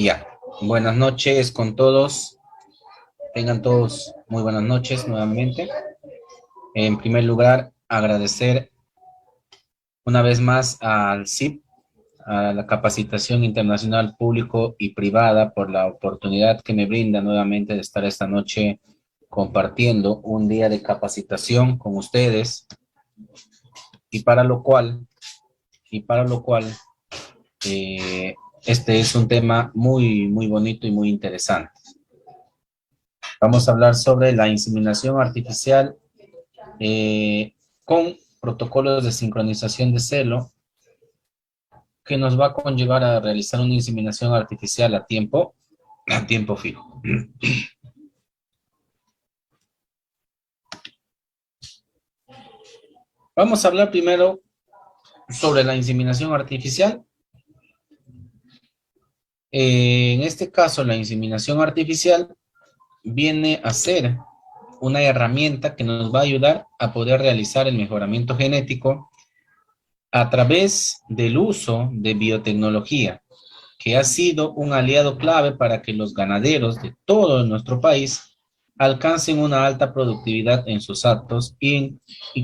Ya, buenas noches con todos. Tengan todos muy buenas noches nuevamente. En primer lugar, agradecer una vez más al CIP, a la Capacitación Internacional Público y Privada, por la oportunidad que me brinda nuevamente de estar esta noche compartiendo un día de capacitación con ustedes y para lo cual, y para lo cual este es un tema muy bonito y muy interesante. Vamos a hablar sobre la inseminación artificial con protocolos de sincronización de celo que nos va a conllevar a realizar una inseminación artificial a tiempo fijo. Vamos a hablar primero sobre la inseminación artificial. En este caso, la inseminación artificial viene a ser una herramienta que nos va a ayudar a poder realizar el mejoramiento genético a través del uso de biotecnología, que ha sido un aliado clave para que los ganaderos de todo nuestro país alcancen una alta productividad en sus actos y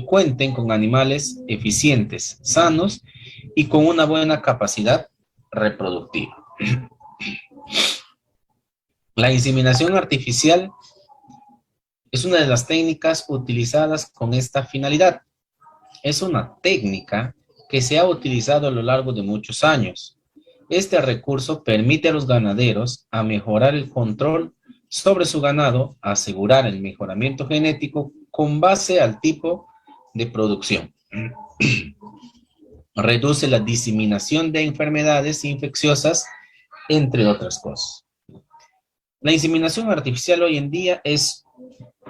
cuenten con animales eficientes, sanos y con una buena capacidad reproductiva. La inseminación artificial es una de las técnicas utilizadas con esta finalidad. Es una técnica que se ha utilizado a lo largo de muchos años. Este recurso permite a los ganaderos a mejorar el control sobre su ganado, asegurar el mejoramiento genético con base al tipo de producción. Reduce la diseminación de enfermedades infecciosas, entre otras cosas. La inseminación artificial hoy en día es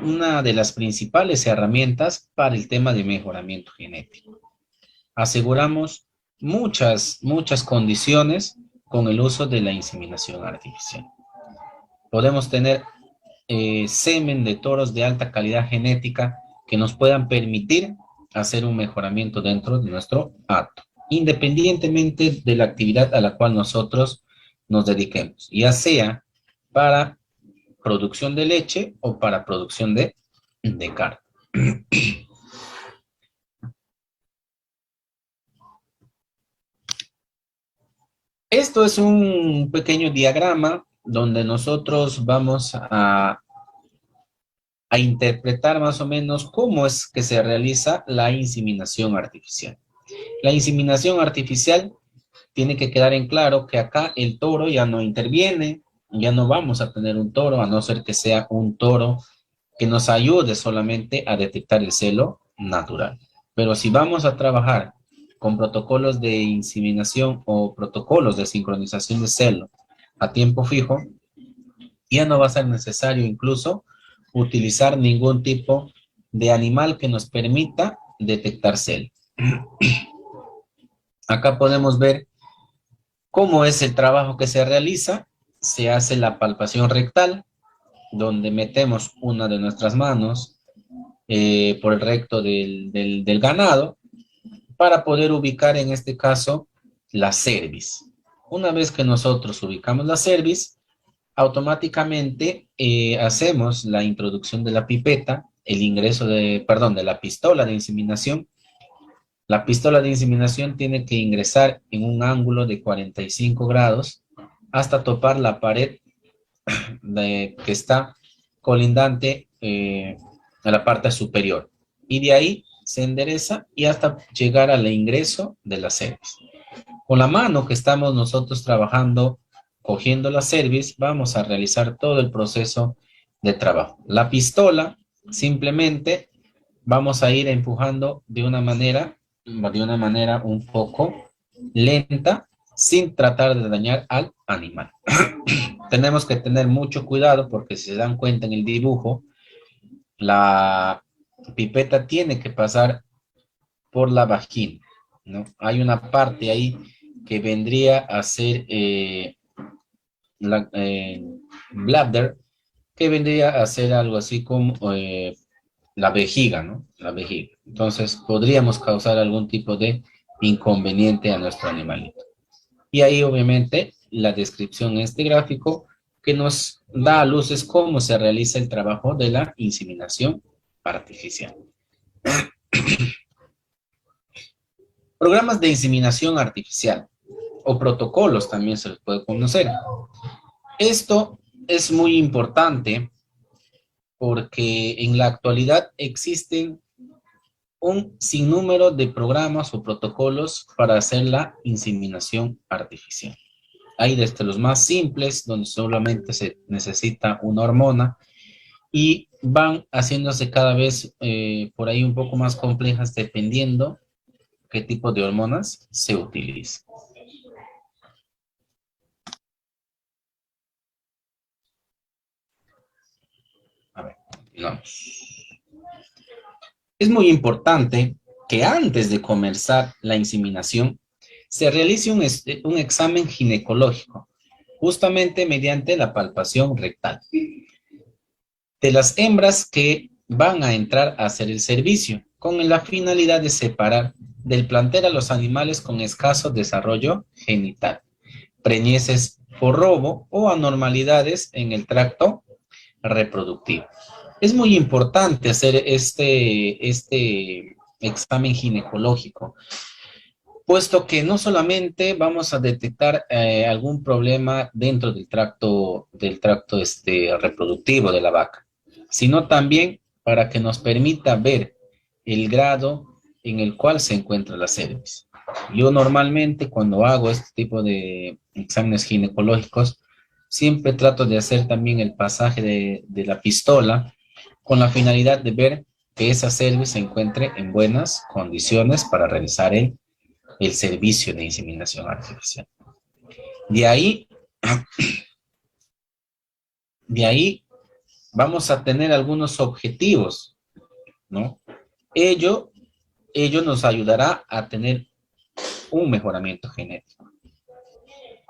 una de las principales herramientas para el tema de mejoramiento genético. Aseguramos muchas condiciones con el uso de la inseminación artificial. Podemos tener semen de toros de alta calidad genética que nos puedan permitir hacer un mejoramiento dentro de nuestro hato, independientemente de la actividad a la cual nosotros nos dediquemos, ya sea para producción de leche o para producción de carne. Esto es un pequeño diagrama donde nosotros vamos a interpretar más o menos cómo es que se realiza la inseminación artificial. La inseminación artificial tiene que quedar en claro que acá el toro ya no interviene, ya no vamos a tener un toro, a no ser que sea un toro que nos ayude solamente a detectar el celo natural. Pero si vamos a trabajar con protocolos de inseminación o protocolos de sincronización de celo a tiempo fijo, ya no va a ser necesario incluso utilizar ningún tipo de animal que nos permita detectar celo. Acá podemos ver cómo es el trabajo que se realiza. Se hace la palpación rectal, donde metemos una de nuestras manos por el recto del ganado para poder ubicar en este caso la cerviz. Una vez que nosotros ubicamos la cerviz, automáticamente hacemos la introducción de la pipeta, el ingreso de la pistola de inseminación. La pistola de inseminación tiene que ingresar en un ángulo de 45 grados hasta topar la pared que está colindante a la parte superior. Y de ahí se endereza y hasta llegar al ingreso de la cerviz. Con la mano que estamos nosotros trabajando, cogiendo la cerviz, vamos a realizar todo el proceso de trabajo. La pistola, simplemente vamos a ir empujando de una manera un poco lenta, sin tratar de dañar al animal. Tenemos que tener mucho cuidado porque si se dan cuenta en el dibujo, la pipeta tiene que pasar por la vagina, ¿no? Hay una parte ahí que vendría a ser la bladder, que vendría a ser algo así como la vejiga, ¿no? La vejiga. Entonces, podríamos causar algún tipo de inconveniente a nuestro animalito. Y ahí, obviamente, la descripción en este gráfico que nos da a luces cómo se realiza el trabajo de la inseminación artificial. Programas de inseminación artificial o protocolos también se los puede conocer. Esto es muy importante porque en la actualidad existen un sinnúmero de programas o protocolos para hacer la inseminación artificial. Hay desde los más simples, donde solamente se necesita una hormona, y van haciéndose cada vez por ahí un poco más complejas dependiendo qué tipo de hormonas se utiliza. A ver, continuamos. Es muy importante que antes de comenzar la inseminación se realice un examen ginecológico, justamente mediante la palpación rectal, de las hembras que van a entrar a hacer el servicio, con la finalidad de separar del plantel a los animales con escaso desarrollo genital, preñeces por robo o anormalidades en el tracto reproductivo. Es muy importante hacer este examen ginecológico, puesto que no solamente vamos a detectar algún problema dentro del tracto reproductivo de la vaca, sino también para que nos permita ver el grado en el cual se encuentra la cervix. Yo normalmente cuando hago este tipo de exámenes ginecológicos, siempre trato de hacer también el pasaje de la pistola con la finalidad de ver que esa cervix se encuentre en buenas condiciones para realizar el servicio de inseminación artificial. De ahí vamos a tener algunos objetivos, ¿no? Ello nos ayudará a tener un mejoramiento genético.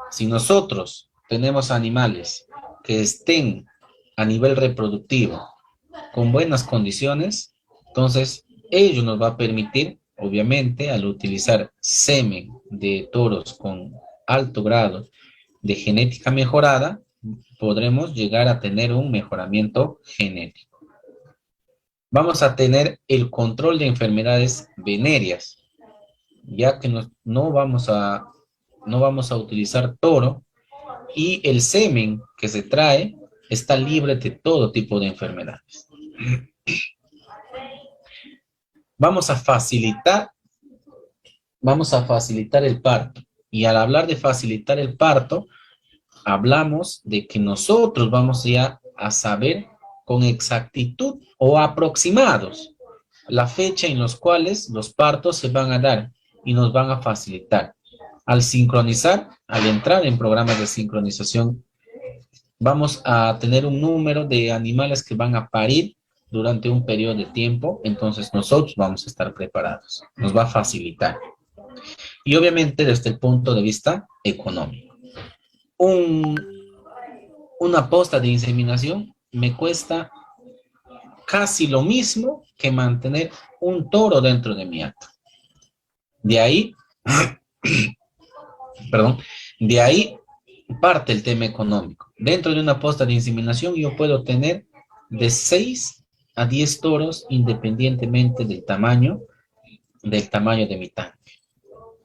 Si nosotros tenemos animales que estén a nivel reproductivo con buenas condiciones, entonces ello nos va a permitir, obviamente, al utilizar semen de toros con alto grado de genética mejorada, podremos llegar a tener un mejoramiento genético. Vamos a tener el control de enfermedades venéreas, ya que no vamos a utilizar toro y el semen que se trae está libre de todo tipo de enfermedades. Vamos a facilitar el parto. Y al hablar de facilitar el parto, hablamos de que nosotros vamos ya a saber con exactitud o aproximados la fecha en los cuales los partos se van a dar y nos van a facilitar. Al sincronizar, al entrar en programas de sincronización, vamos a tener un número de animales que van a parir durante un periodo de tiempo, entonces nosotros vamos a estar preparados. Nos va a facilitar. Y obviamente desde el punto de vista económico. Una posta de inseminación me cuesta casi lo mismo que mantener un toro dentro de mi hato. De ahí parte el tema económico. Dentro de una posta de inseminación yo puedo tener de 6 a 10 toros independientemente del tamaño de mi tanque.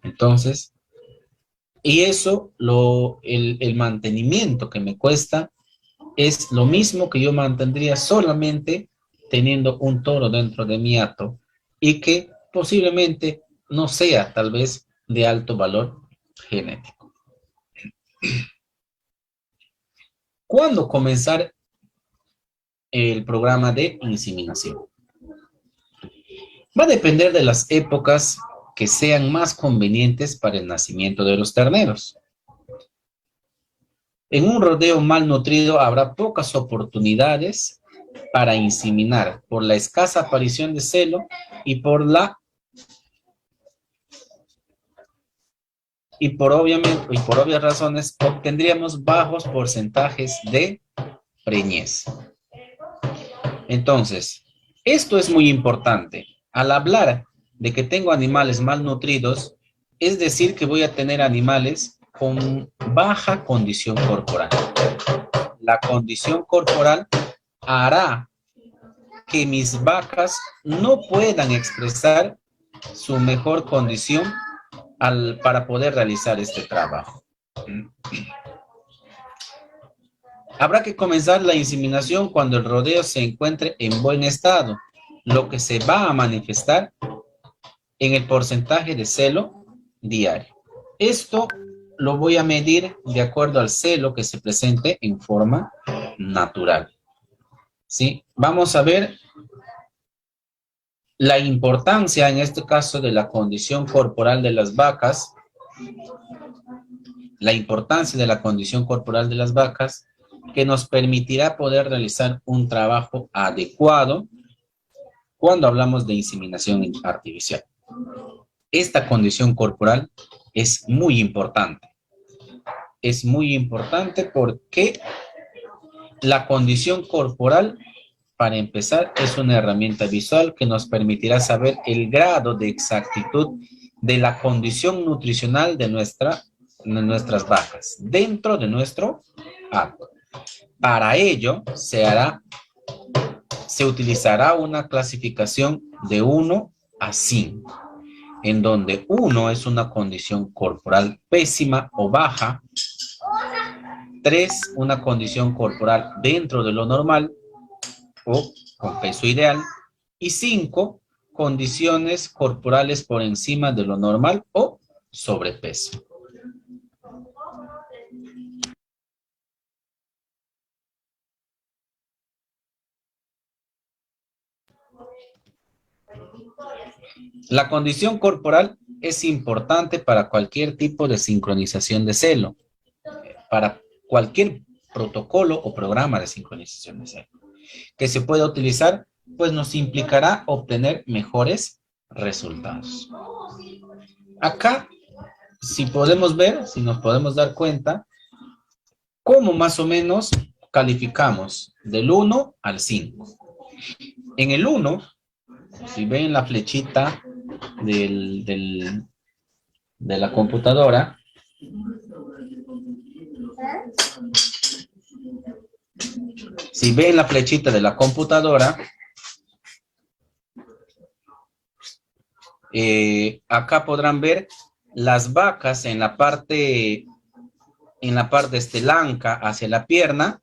Entonces, y eso, el mantenimiento que me cuesta es lo mismo que yo mantendría solamente teniendo un toro dentro de mi hato y que posiblemente no sea tal vez de alto valor genético. ¿Cuándo comenzar el programa de inseminación? Va a depender de las épocas que sean más convenientes para el nacimiento de los terneros. En un rodeo mal nutrido habrá pocas oportunidades para inseminar por la escasa aparición de celo y por obvias razones obtendríamos bajos porcentajes de preñez. Entonces, esto es muy importante. Al hablar de que tengo animales malnutridos, es decir que voy a tener animales con baja condición corporal. La condición corporal hará que mis vacas no puedan expresar su mejor condición para poder realizar este trabajo. Habrá que comenzar la inseminación cuando el rodeo se encuentre en buen estado, lo que se va a manifestar en el porcentaje de celo diario. Esto lo voy a medir de acuerdo al celo que se presente en forma natural. ¿Sí? Vamos a ver la importancia, en este caso, de la condición corporal de las vacas. La importancia de la condición corporal de las vacas que nos permitirá poder realizar un trabajo adecuado cuando hablamos de inseminación artificial. Esta condición corporal es muy importante. Es muy importante porque la condición corporal, para empezar, es una herramienta visual que nos permitirá saber el grado de exactitud de la condición nutricional de nuestras vacas dentro de nuestro acto. Para ello, se utilizará una clasificación de 1 a 5, en donde 1 es una condición corporal pésima o baja, 3, una condición corporal dentro de lo normal o con peso ideal, y 5, condiciones corporales por encima de lo normal o sobrepeso. La condición corporal es importante para cualquier tipo de sincronización de celo, para cualquier protocolo o programa de sincronización de celo que se pueda utilizar, pues nos implicará obtener mejores resultados. Acá, si podemos ver, si nos podemos dar cuenta, cómo más o menos calificamos del 1 al 5. En el 1, si ven la flechita de la computadora, si ven la flechita de la computadora, acá podrán ver las vacas en la parte blanca hacia la pierna,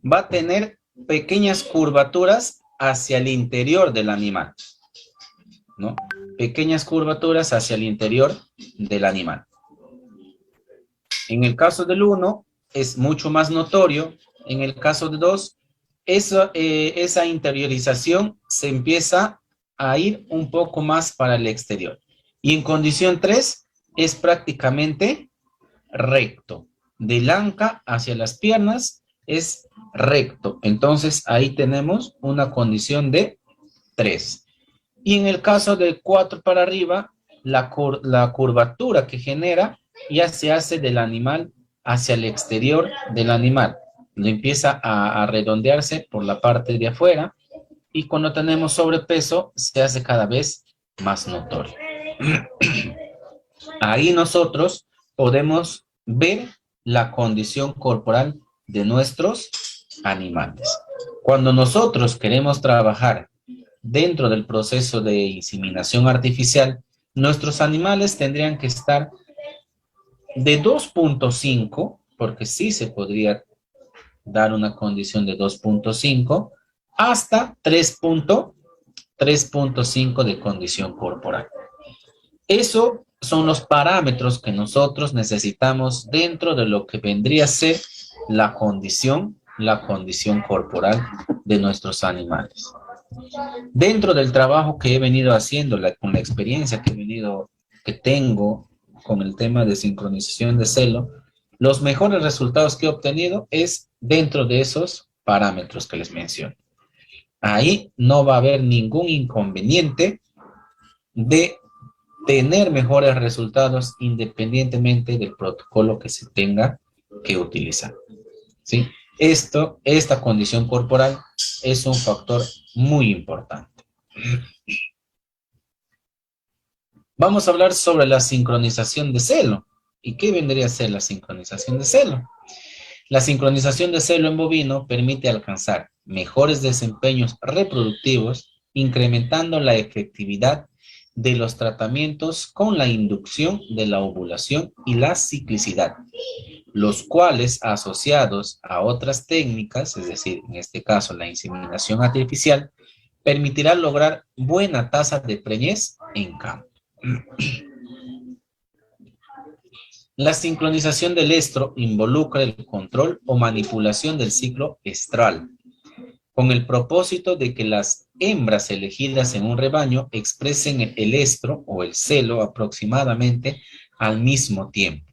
va a tener pequeñas curvaturas hacia el interior del animal, ¿no? Pequeñas curvaturas hacia el interior del animal. En el caso del 1 es mucho más notorio. En el caso de 2, esa interiorización se empieza a ir un poco más para el exterior. Y en condición 3 es prácticamente recto. De la anca hacia las piernas es recto. Entonces ahí tenemos una condición de 3. Y en el caso de 4 para arriba, la curvatura que genera ya se hace del animal hacia el exterior del animal. Lo empieza a redondearse por la parte de afuera y cuando tenemos sobrepeso se hace cada vez más notorio. Ahí nosotros podemos ver la condición corporal de nuestros animales. Cuando nosotros queremos trabajar dentro del proceso de inseminación artificial, nuestros animales tendrían que estar de 2.5, porque sí se podría dar una condición de 2.5, hasta 3.5 de condición corporal. Eso son los parámetros que nosotros necesitamos dentro de lo que vendría a ser la condición corporal de nuestros animales. Dentro del trabajo que he venido haciendo, con la experiencia que tengo con el tema de sincronización de celo, los mejores resultados que he obtenido es dentro de esos parámetros que les menciono. Ahí no va a haber ningún inconveniente de tener mejores resultados independientemente del protocolo que se tenga que utilizar. ¿Sí? Esta condición corporal es un factor muy importante. Vamos a hablar sobre la sincronización de celo. ¿Y qué vendría a ser la sincronización de celo? La sincronización de celo en bovino permite alcanzar mejores desempeños reproductivos, incrementando la efectividad de los tratamientos con la inducción de la ovulación y la ciclicidad, los cuales asociados a otras técnicas, es decir, en este caso la inseminación artificial, permitirá lograr buena tasa de preñez en campo. La sincronización del estro involucra el control o manipulación del ciclo estral, con el propósito de que las hembras elegidas en un rebaño expresen el estro o el celo aproximadamente al mismo tiempo.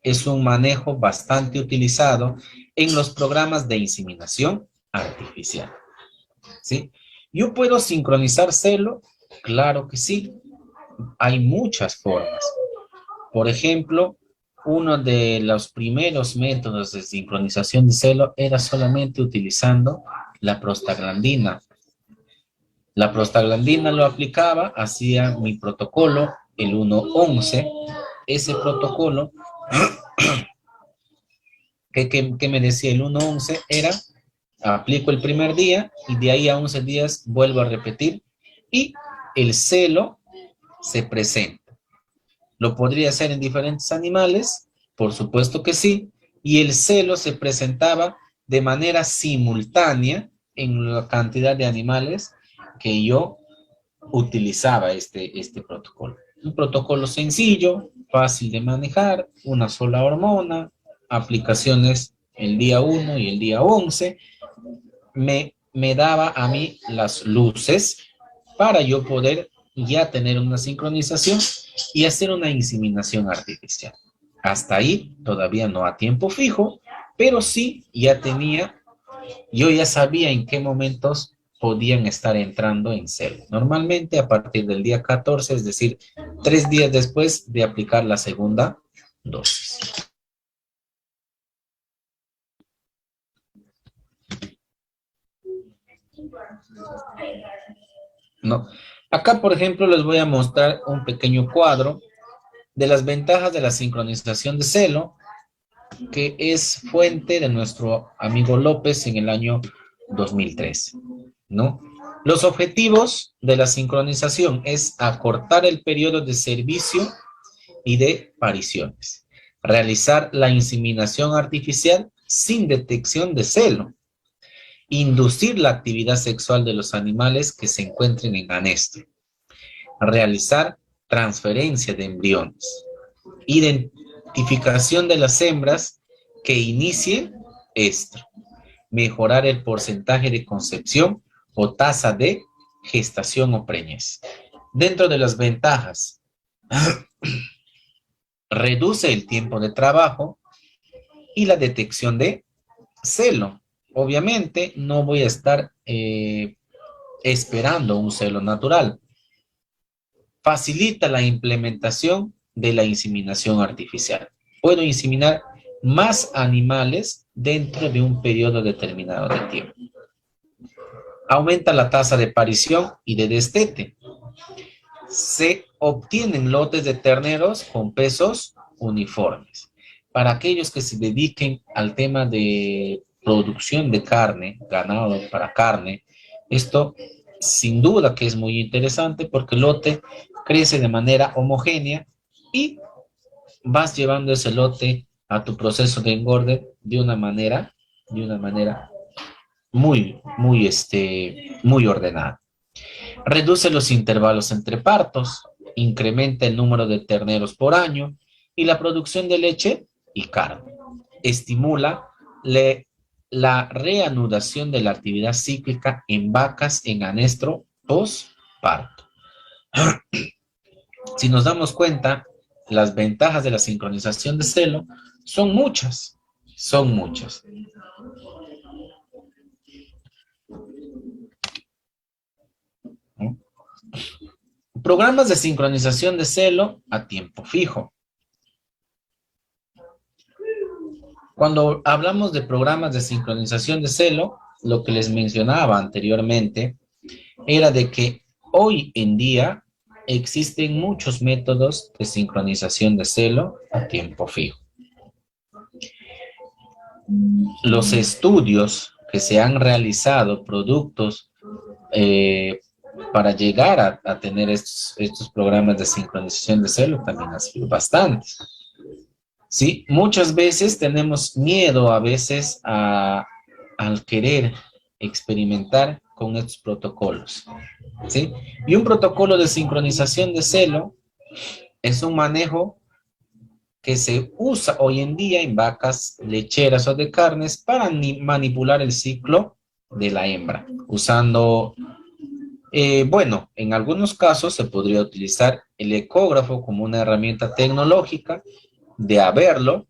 Es un manejo bastante utilizado en los programas de inseminación artificial. ¿Sí? ¿Yo puedo sincronizar celo? Claro que sí. Hay muchas formas. Por ejemplo, uno de los primeros métodos de sincronización de celo era solamente utilizando la prostaglandina. La prostaglandina lo aplicaba, hacía mi protocolo, el 1-11. Ese protocolo, que me decía el 1-11 era, aplico el primer día y de ahí a 11 días vuelvo a repetir y el celo se presenta. ¿Lo podría hacer en diferentes animales? Por supuesto que sí. Y el celo se presentaba de manera simultánea en la cantidad de animales que yo utilizaba este protocolo. Un protocolo sencillo, fácil de manejar, una sola hormona, aplicaciones el día 1 y el día 11. Me daba a mí las luces para yo poder ya tener una sincronización y hacer una inseminación artificial. Hasta ahí todavía no a tiempo fijo, pero sí ya tenía, yo ya sabía en qué momentos podían estar entrando en celo. Normalmente a partir del día 14, es decir, 3 días después de aplicar la segunda dosis. No. Acá, por ejemplo, les voy a mostrar un pequeño cuadro de las ventajas de la sincronización de celo, que es fuente de nuestro amigo López en el año 2003, ¿no? Los objetivos de la sincronización es acortar el periodo de servicio y de pariciones, realizar la inseminación artificial sin detección de celo, inducir la actividad sexual de los animales que se encuentren en anestro, realizar transferencia de embriones, identificación de las hembras que inicien estro, mejorar el porcentaje de concepción o tasa de gestación o preñez. Dentro de las ventajas, reduce el tiempo de trabajo y la detección de celo. Obviamente no voy a estar esperando un celo natural. Facilita la implementación de la inseminación artificial. Puedo inseminar más animales dentro de un periodo determinado de tiempo. Aumenta la tasa de parición y de destete. Se obtienen lotes de terneros con pesos uniformes. Para aquellos que se dediquen al tema de producción de carne, ganado para carne, esto sin duda que es muy interesante porque el lote crece de manera homogénea y vas llevando ese lote a tu proceso de engorde de una manera muy ordenada. Reduce los intervalos entre partos, incrementa el número de terneros por año y la producción de leche y carne. Estimula la reanudación de la actividad cíclica en vacas en anestro postparto. Si nos damos cuenta, las ventajas de la sincronización de celo son muchas, son muchas. Programas de sincronización de celo a tiempo fijo. Cuando hablamos de programas de sincronización de celo, lo que les mencionaba anteriormente era de que hoy en día existen muchos métodos de sincronización de celo a tiempo fijo. Los estudios que se han realizado, productos para llegar a tener estos programas de sincronización de celo también han sido bastantes. ¿Sí? Muchas veces tenemos miedo al querer experimentar con estos protocolos. ¿Sí? Y un protocolo de sincronización de celo es un manejo que se usa hoy en día en vacas lecheras o de carnes para manipular el ciclo de la hembra, usando, bueno, en algunos casos se podría utilizar el ecógrafo como una herramienta tecnológica de haberlo,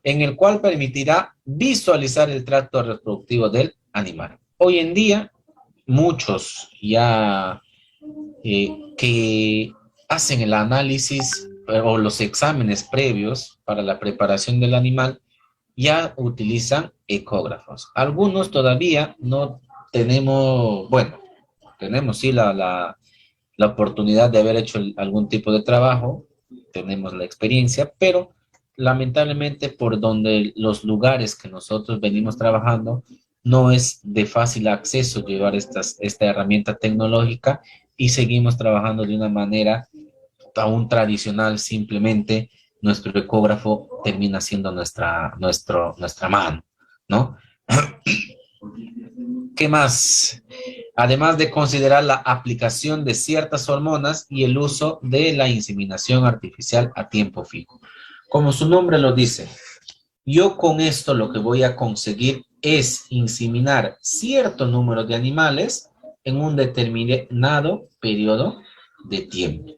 en el cual permitirá visualizar el tracto reproductivo del animal. Hoy en día, muchos ya que hacen el análisis o los exámenes previos para la preparación del animal ya utilizan ecógrafos. Algunos todavía no tenemos, bueno, tenemos sí la oportunidad de haber hecho algún tipo de trabajo, tenemos la experiencia, pero lamentablemente por donde los lugares que nosotros venimos trabajando no es de fácil acceso llevar esta herramienta tecnológica y seguimos trabajando de una manera aún tradicional, simplemente nuestro ecógrafo termina siendo nuestra mano, ¿no? ¿Qué más? Además de considerar la aplicación de ciertas hormonas y el uso de la inseminación artificial a tiempo fijo. Como su nombre lo dice, yo con esto lo que voy a conseguir es inseminar cierto número de animales en un determinado periodo de tiempo.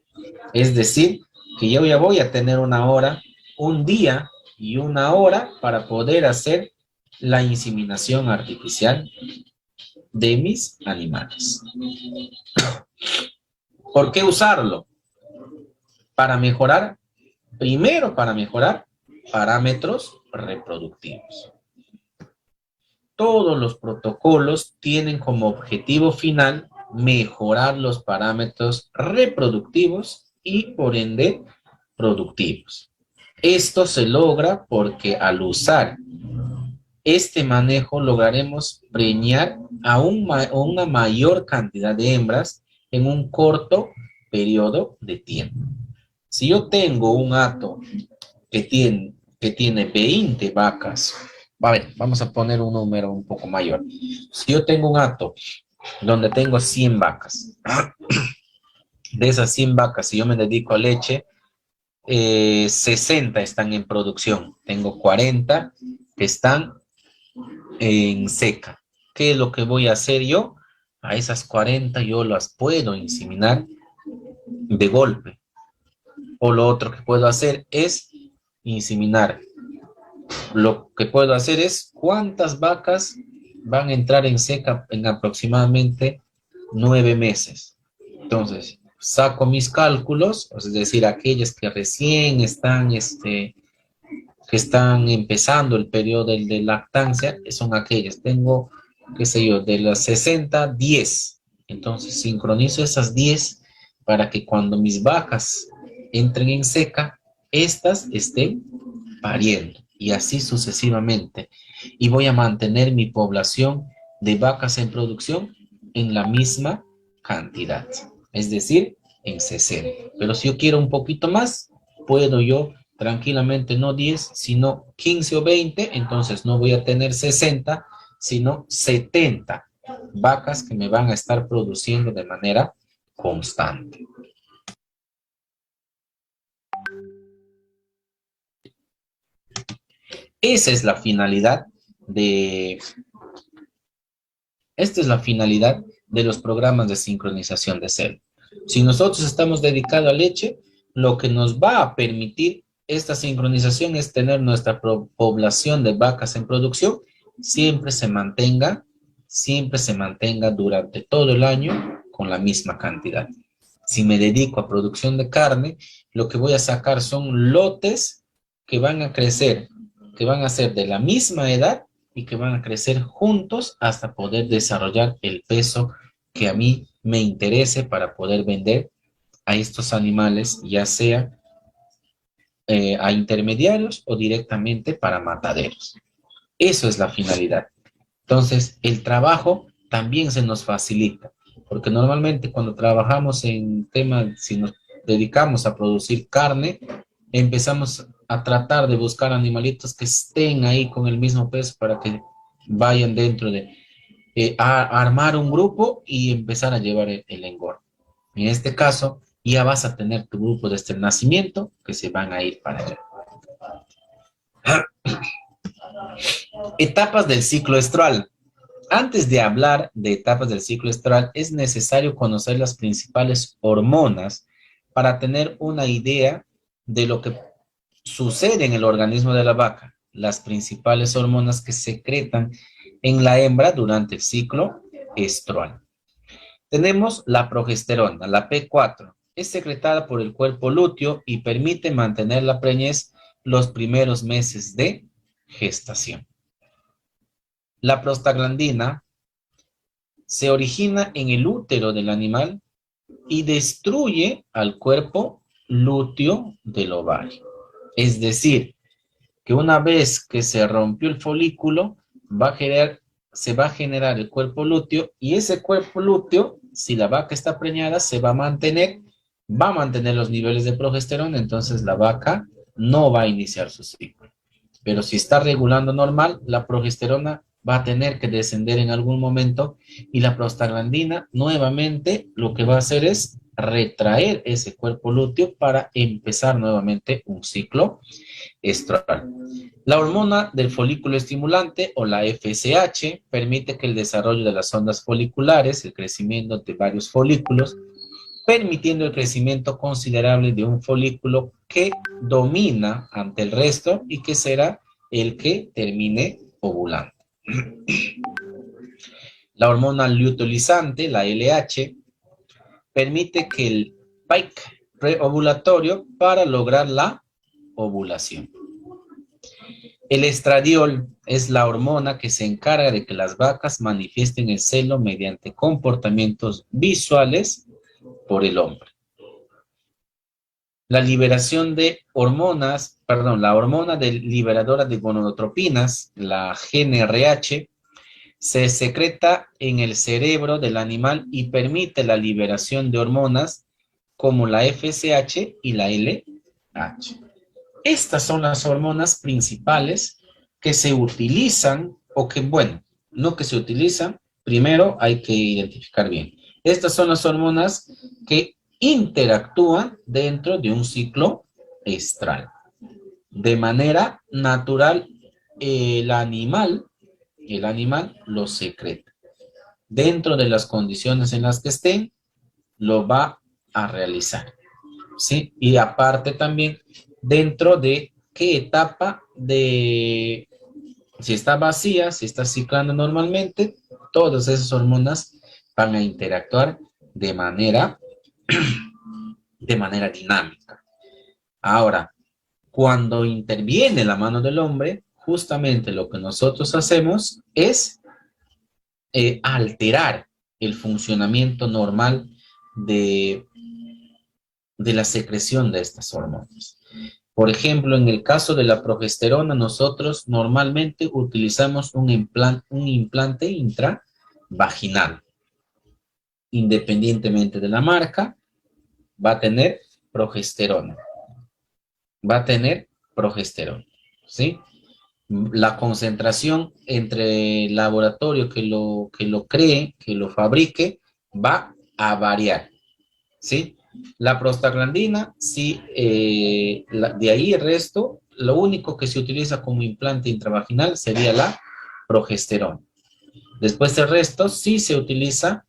Es decir, que yo ya voy a tener una hora, un día y una hora para poder hacer la inseminación artificial de mis animales. ¿Por qué usarlo? Para mejorar, primero para mejorar parámetros reproductivos. Todos los protocolos tienen como objetivo final mejorar los parámetros reproductivos y por ende productivos. Esto se logra porque al usar este manejo lograremos preñar a una mayor cantidad de hembras en un corto periodo de tiempo. Si yo tengo un hato que tiene 20 vacas, a ver, vamos a poner un número un poco mayor. Si yo tengo un hato donde tengo 100 vacas, de esas 100 vacas, si yo me dedico a leche, 60 están en producción. Tengo 40 que están en seca. ¿Qué es lo que voy a hacer yo? A esas 40 yo las puedo inseminar de golpe. O lo otro que puedo hacer es inseminar. Lo que puedo hacer es cuántas vacas van a entrar en seca en aproximadamente 9 meses. Entonces, saco mis cálculos, es decir, aquellas que recién están, que están empezando el periodo de lactancia, son aquellas. Tengo, qué sé yo, de las 60, 10. Entonces, sincronizo esas 10 para que cuando mis vacas entren en seca, estas estén pariendo y así sucesivamente. Y voy a mantener mi población de vacas en producción en la misma cantidad, es decir, en 60. Pero si yo quiero un poquito más, puedo yo tranquilamente no 10, sino 15 o 20, entonces no voy a tener 60, sino 70 vacas que me van a estar produciendo de manera constante. Esa es la finalidad esta es la finalidad de los programas de sincronización de celo. Si nosotros estamos dedicados a leche, lo que nos va a permitir esta sincronización es tener nuestra población de vacas en producción siempre se mantenga durante todo el año con la misma cantidad. Si me dedico a producción de carne, lo que voy a sacar son lotes que van a crecer, que van a ser de la misma edad y que van a crecer juntos hasta poder desarrollar el peso que a mí me interese para poder vender a estos animales, ya sea a intermediarios o directamente para mataderos. Eso es la finalidad. Entonces, el trabajo también se nos facilita, porque normalmente cuando trabajamos en temas, si nos dedicamos a producir carne, empezamos a tratar de buscar animalitos que estén ahí con el mismo peso para que vayan dentro de armar un grupo y empezar a llevar el engorde. En este caso, ya vas a tener tu grupo desde el nacimiento que se van a ir para allá. Etapas del ciclo estral. Antes de hablar de etapas del ciclo estral, es necesario conocer las principales hormonas para tener una idea de lo que sucede en el organismo de la vaca. Las principales hormonas que secretan en la hembra durante el ciclo estral. Tenemos la progesterona, la P4. Es secretada por el cuerpo lúteo y permite mantener la preñez los primeros meses de gestación. La prostaglandina se origina en el útero del animal y destruye al cuerpo lúteo del ovario. Es decir, que una vez que se rompió el folículo, se va a generar el cuerpo lúteo y ese cuerpo lúteo, si la vaca está preñada, va a mantener los niveles de progesterona, entonces la vaca no va a iniciar su ciclo. Pero si está regulando normal, la progesterona va a tener que descender en algún momento y la prostaglandina nuevamente lo que va a hacer es retraer ese cuerpo lúteo para empezar nuevamente un ciclo estral. La hormona del folículo estimulante o la FSH permite que el desarrollo de las ondas foliculares, el crecimiento de varios folículos, permitiendo el crecimiento considerable de un folículo que domina ante el resto y que será el que termine ovulando. La hormona luteinizante, la LH, permite que el pic preovulatorio para lograr la ovulación. El estradiol es la hormona que se encarga de que las vacas manifiesten el celo mediante comportamientos visuales por el hombre. La liberación de hormonas, la hormona liberadora de gonadotropinas, la GnRH, se secreta en el cerebro del animal y permite la liberación de hormonas como la FSH y la LH. Estas son las hormonas principales que se utilizan, o que, bueno, no que se utilizan, primero hay que identificar bien. Estas son las hormonas que interactúan dentro de un ciclo estral. De manera natural, el animal lo secreta. Dentro de las condiciones en las que estén, lo va a realizar. ¿Sí? Y aparte también, dentro de qué etapa si está vacía, si está ciclando normalmente, todas esas hormonas van a interactuar de manera dinámica. Ahora, cuando interviene la mano del hombre, justamente lo que nosotros hacemos es alterar el funcionamiento normal de la secreción de estas hormonas. Por ejemplo, en el caso de la progesterona, nosotros normalmente utilizamos un implante intravaginal. Independientemente de la marca, va a tener progesterona. ¿Sí? La concentración entre el laboratorio que lo cree, que lo fabrique, va a variar. ¿Sí? La prostaglandina, sí, de ahí el resto, lo único que se utiliza como implante intravaginal sería la progesterona. Después el resto sí se utiliza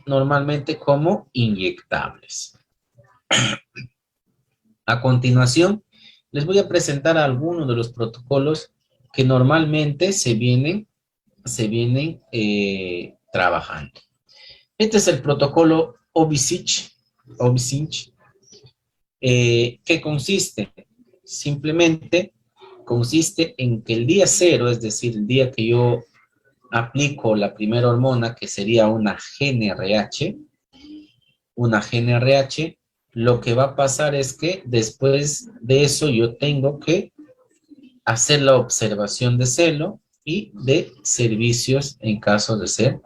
normalmente como inyectables. A continuación, les voy a presentar algunos de los protocolos que normalmente se vienen trabajando. Este es el protocolo OBISICH, que simplemente consiste en que el día cero, es decir, el día que yo aplico la primera hormona, que sería una GnRH, una GnRH, lo que va a pasar es que después de eso yo tengo que hacer la observación de celo y de servicios en caso de ser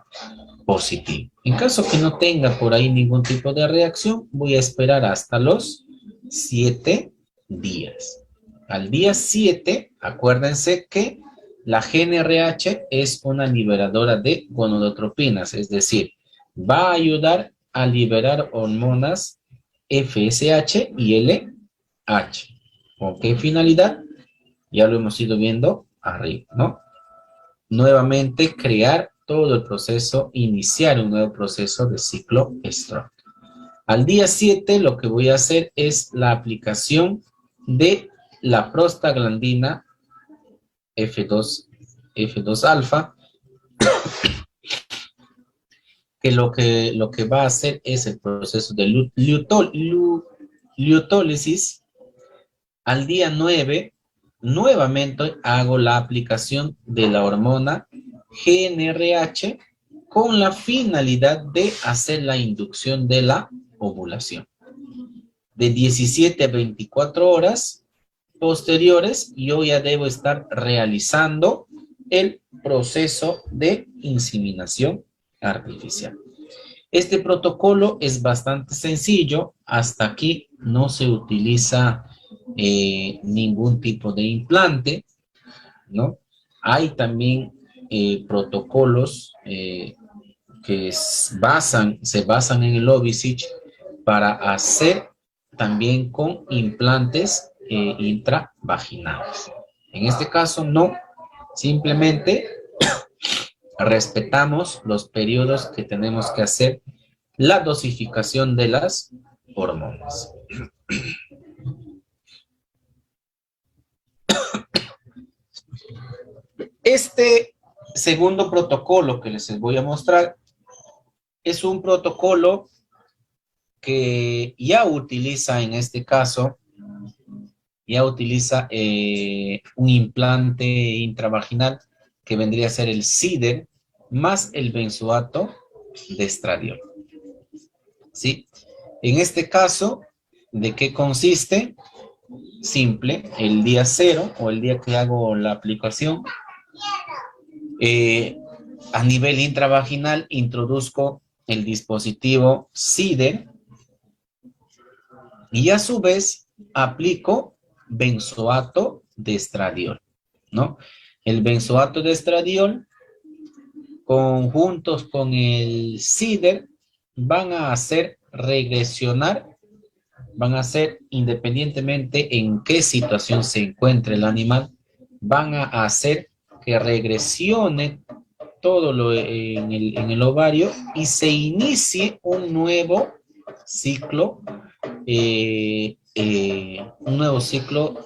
positivo. En caso que no tenga por ahí ningún tipo de reacción, voy a esperar hasta los 7 días. Al día 7, acuérdense que la GnRH es una liberadora de gonadotropinas, es decir, va a ayudar a liberar hormonas FSH y LH. ¿Con qué finalidad? Ya lo hemos ido viendo arriba, ¿no? Nuevamente crear todo el proceso, iniciar un nuevo proceso de ciclo estrógeno. Al día 7 lo que voy a hacer es la aplicación de la prostaglandina F2 alfa, que lo que va a hacer es el proceso de liutólisis. Al día 9, nuevamente hago la aplicación de la hormona GnRH con la finalidad de hacer la inducción de la ovulación. De 17 a 24 horas posteriores, yo ya debo estar realizando el proceso de inseminación artificial. Este protocolo es bastante sencillo. Hasta aquí no se utiliza ningún tipo de implante, ¿no? Hay también protocolos que se basan en el Ovisich para hacer también con implantes intravaginales. En este caso no, simplemente respetamos los periodos que tenemos que hacer la dosificación de las hormonas. Este segundo protocolo que les voy a mostrar es un protocolo que ya utiliza, en este caso, un implante intravaginal que vendría a ser el SIDER más el benzoato de estradiol. ¿Sí? En este caso, ¿de qué consiste? Simple, el día 0 o el día que hago la aplicación, a nivel intravaginal introduzco el dispositivo SIDER y a su vez aplico benzoato de estradiol, ¿no? El benzoato de estradiol conjuntos con el SIDER van a hacer regresionar, van a hacer, independientemente en qué situación se encuentre el animal, van a hacer que regresione todo lo en el ovario y se inicie un nuevo ciclo,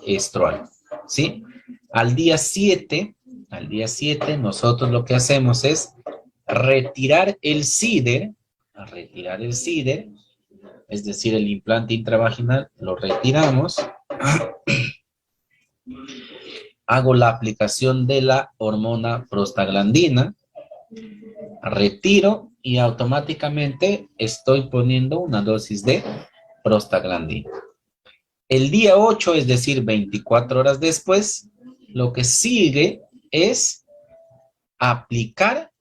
estral, ¿sí? Al día 7, nosotros lo que hacemos es retirar el SIDER, es decir, el implante intravaginal, lo retiramos. Hago la aplicación de la hormona prostaglandina, retiro y automáticamente estoy poniendo una dosis de prostaglandina. El día 8, es decir, 24 horas después, lo que sigue es aplicar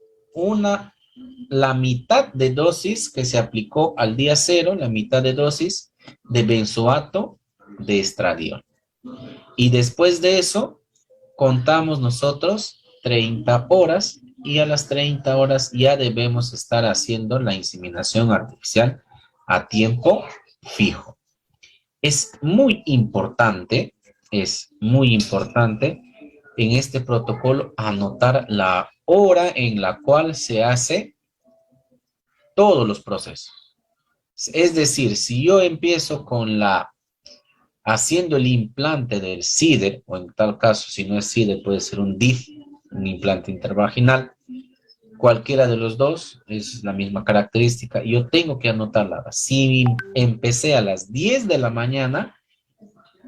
la mitad de dosis que se aplicó al día 0, la mitad de dosis de benzoato de estradiol. Y después de eso, contamos nosotros 30 horas y a las 30 horas ya debemos estar haciendo la inseminación artificial a tiempo fijo. Es muy importante en este protocolo anotar la hora en la cual se hace todos los procesos. Es decir, si yo empiezo haciendo el implante del SIDER, o en tal caso, si no es SIDER, puede ser un DIF, un implante intravaginal, cualquiera de los dos es la misma característica. Yo tengo que anotarla. Si empecé a las 10 de la mañana,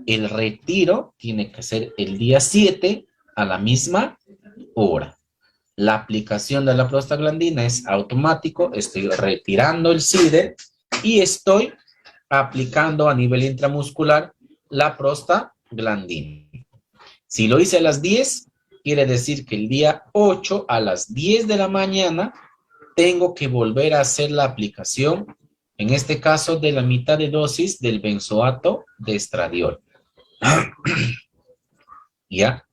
el retiro tiene que ser el día 7 a la misma hora. La aplicación de la prostaglandina es automático. Estoy retirando el SIDER y estoy aplicando a nivel intramuscular la prostaglandina. Si lo hice a las 10, quiere decir que el día 8 a las 10 de la mañana tengo que volver a hacer la aplicación, en este caso de la mitad de dosis del benzoato de estradiol. ¿Ya?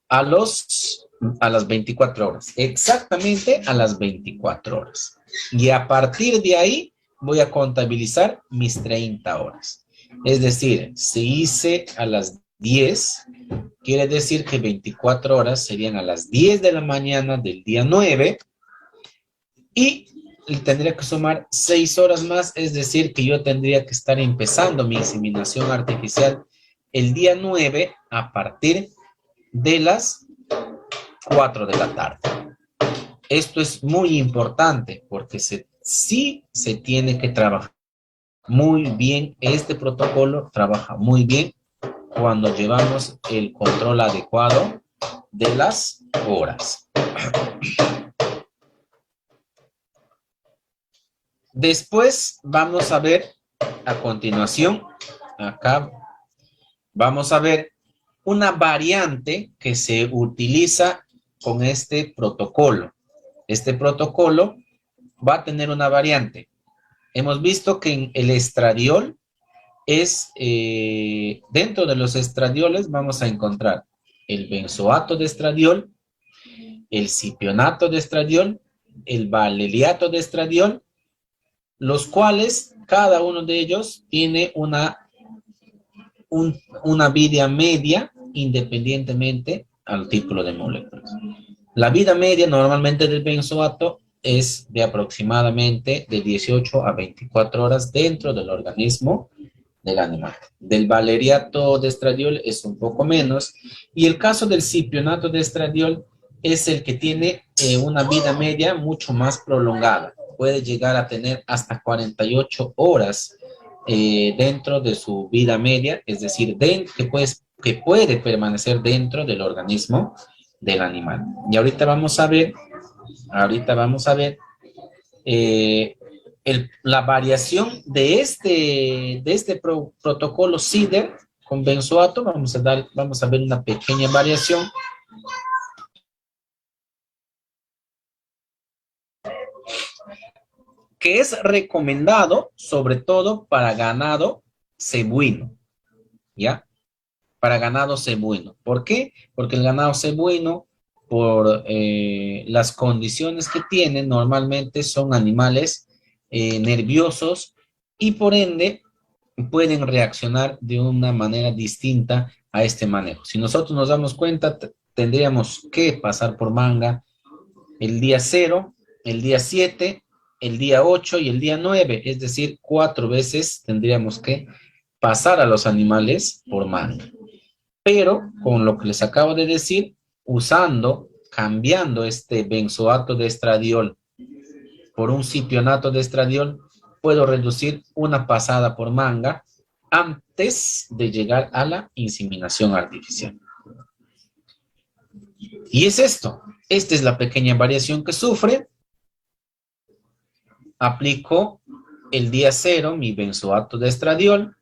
A las 24 horas, exactamente a las 24 horas. Y a partir de ahí voy a contabilizar mis 30 horas. Es decir, si hice a las 10, quiere decir que 24 horas serían a las 10 de la mañana del día 9 y tendría que sumar 6 horas más, es decir, que yo tendría que estar empezando mi inseminación artificial el día 9 a partir de las 4 de la tarde. Esto es muy importante porque sí se tiene que trabajar muy bien. Este protocolo trabaja muy bien cuando llevamos el control adecuado de las horas. Después vamos a ver a continuación, acá vamos a ver una variante que se utiliza con este protocolo. Este protocolo va a tener una variante. Hemos visto que en el estradiol es, dentro de los estradioles vamos a encontrar el benzoato de estradiol, el cipionato de estradiol, el valeriato de estradiol, los cuales cada uno de ellos tiene una vida media independientemente al título de moléculas. La vida media normalmente del benzoato es de aproximadamente de 18 a 24 horas dentro del organismo del animal. Del valeriato de estradiol es un poco menos, y el caso del cipionato de estradiol es el que tiene una vida media mucho más prolongada. Puede llegar a tener hasta 48 horas dentro de su vida media, es decir, que puede permanecer dentro del organismo del animal. Y ahorita vamos a ver la variación de este protocolo CIDR con benzoato. Vamos a ver una pequeña variación. Que es recomendado sobre todo para ganado cebuino, ¿ya? Para ganado cebuino. ¿Por qué? Porque el ganado cebuino, por las condiciones que tiene, normalmente son animales nerviosos y por ende pueden reaccionar de una manera distinta a este manejo. Si nosotros nos damos cuenta, tendríamos que pasar por manga el día 0, el día 7, el día 8 y el día 9, es decir, 4 veces tendríamos que pasar a los animales por manga. Pero con lo que les acabo de decir, cambiando este benzoato de estradiol por un cipionato de estradiol, puedo reducir una pasada por manga antes de llegar a la inseminación artificial. Y es esto. Esta es la pequeña variación que sufre. Aplico el día 0 mi benzoato de estradiol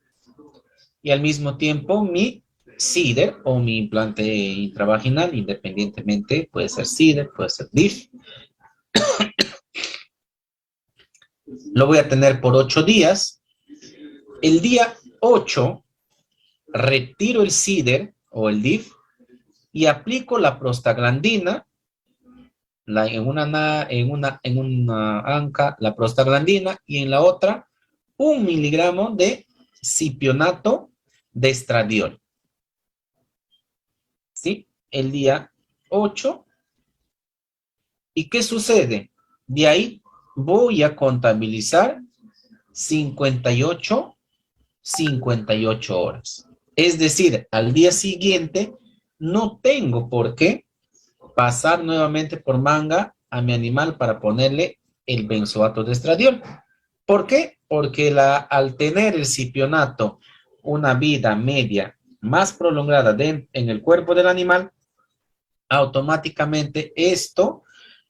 y al mismo tiempo mi CIDR o mi implante intravaginal, independientemente, puede ser CIDR, puede ser DIF. Lo voy a tener por 8 días. El día 8 retiro el CIDR o el DIF y aplico la prostaglandina en una anca la prostaglandina y en la otra 1 miligramo de cipionato de estradiol. ¿Sí? El día 8. ¿Y qué sucede? De ahí voy a contabilizar 58 horas. Es decir, al día siguiente no tengo por qué pasar nuevamente por manga a mi animal para ponerle el benzoato de estradiol. ¿Por qué? Porque al tener el cipionato una vida media más prolongada en el cuerpo del animal, automáticamente esto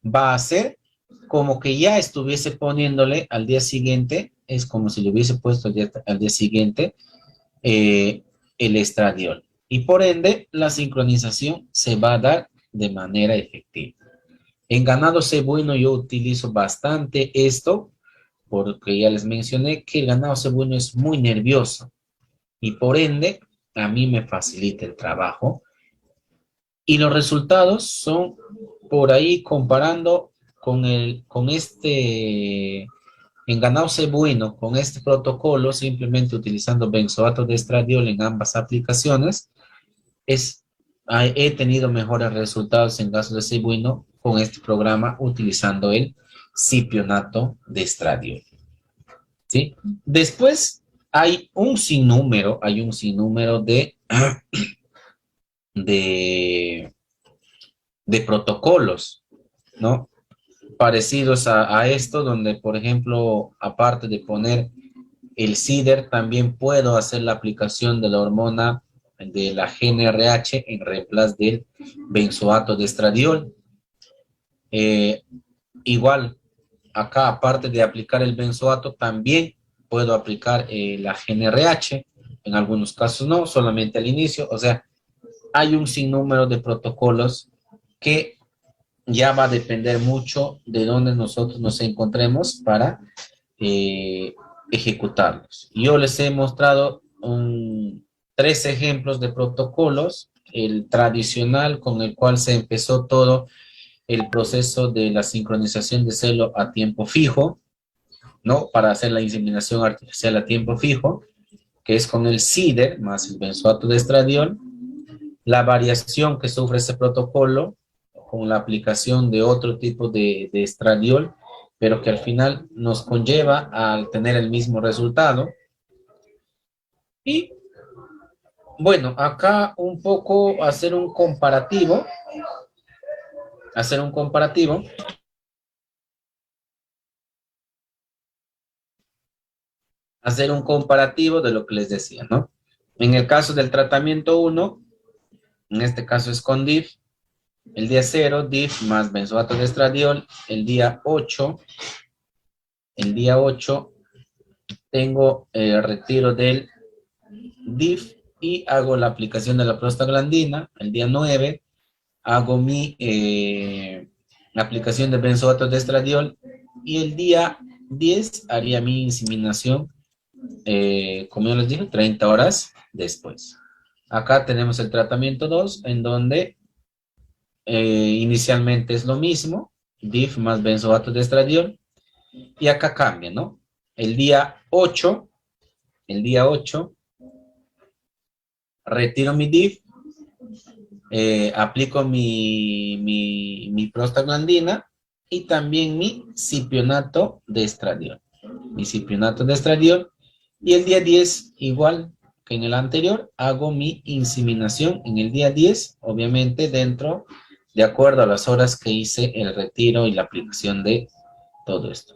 va a hacer como que ya estuviese poniéndole al día siguiente es como si le hubiese puesto al día siguiente el estradiol. Y por ende, la sincronización se va a dar de manera efectiva. En ganado cebuino yo utilizo bastante esto, porque ya les mencioné que el ganado cebuino es muy nervioso y por ende a mí me facilita el trabajo. Y los resultados son por ahí comparando con este, en ganado cebuino, con este protocolo, simplemente utilizando benzoato de estradiol en ambas aplicaciones, he tenido mejores resultados en caso de cebuino con este programa utilizando el cipionato de estradiol. ¿Sí? Después hay un sinnúmero de, de protocolos, ¿no? Parecidos a esto, donde, por ejemplo, aparte de poner el CIDER, también puedo hacer la aplicación de la hormona de la GnRH en reemplazo del benzoato de estradiol. Igual, acá, aparte de aplicar el benzoato, también puedo aplicar la GnRH. En algunos casos no, solamente al inicio. O sea, hay un sinnúmero de protocolos que ya va a depender mucho de dónde nosotros nos encontremos para ejecutarlos. Yo les he mostrado 3 ejemplos de protocolos, el tradicional con el cual se empezó todo el proceso de la sincronización de celo a tiempo fijo, ¿no? Para hacer la inseminación artificial a tiempo fijo, que es con el CIDER más el benzoato de estradiol. La variación que sufre ese protocolo con la aplicación de otro tipo de estradiol, pero que al final nos conlleva a tener el mismo resultado. Y bueno, acá un poco hacer un comparativo de lo que les decía, ¿no? En el caso del tratamiento 1, en este caso es con DIF, el día 0, DIF más benzoato de estradiol, el día 8 tengo retiro del DIF y hago la aplicación de la prostaglandina. El día 9 hago mi aplicación de benzoato de estradiol y el día 10 haría mi inseminación, como yo les dije, 30 horas después. Acá tenemos el tratamiento 2, en donde inicialmente es lo mismo, DIF más benzoato de estradiol, y acá cambia, ¿no? El día 8, retiro mi DIF, aplico mi prostaglandina y también mi cipionato de estradiol. Y el día 10, igual que en el anterior, hago mi inseminación en el día 10, obviamente de acuerdo a las horas que hice el retiro y la aplicación de todo esto,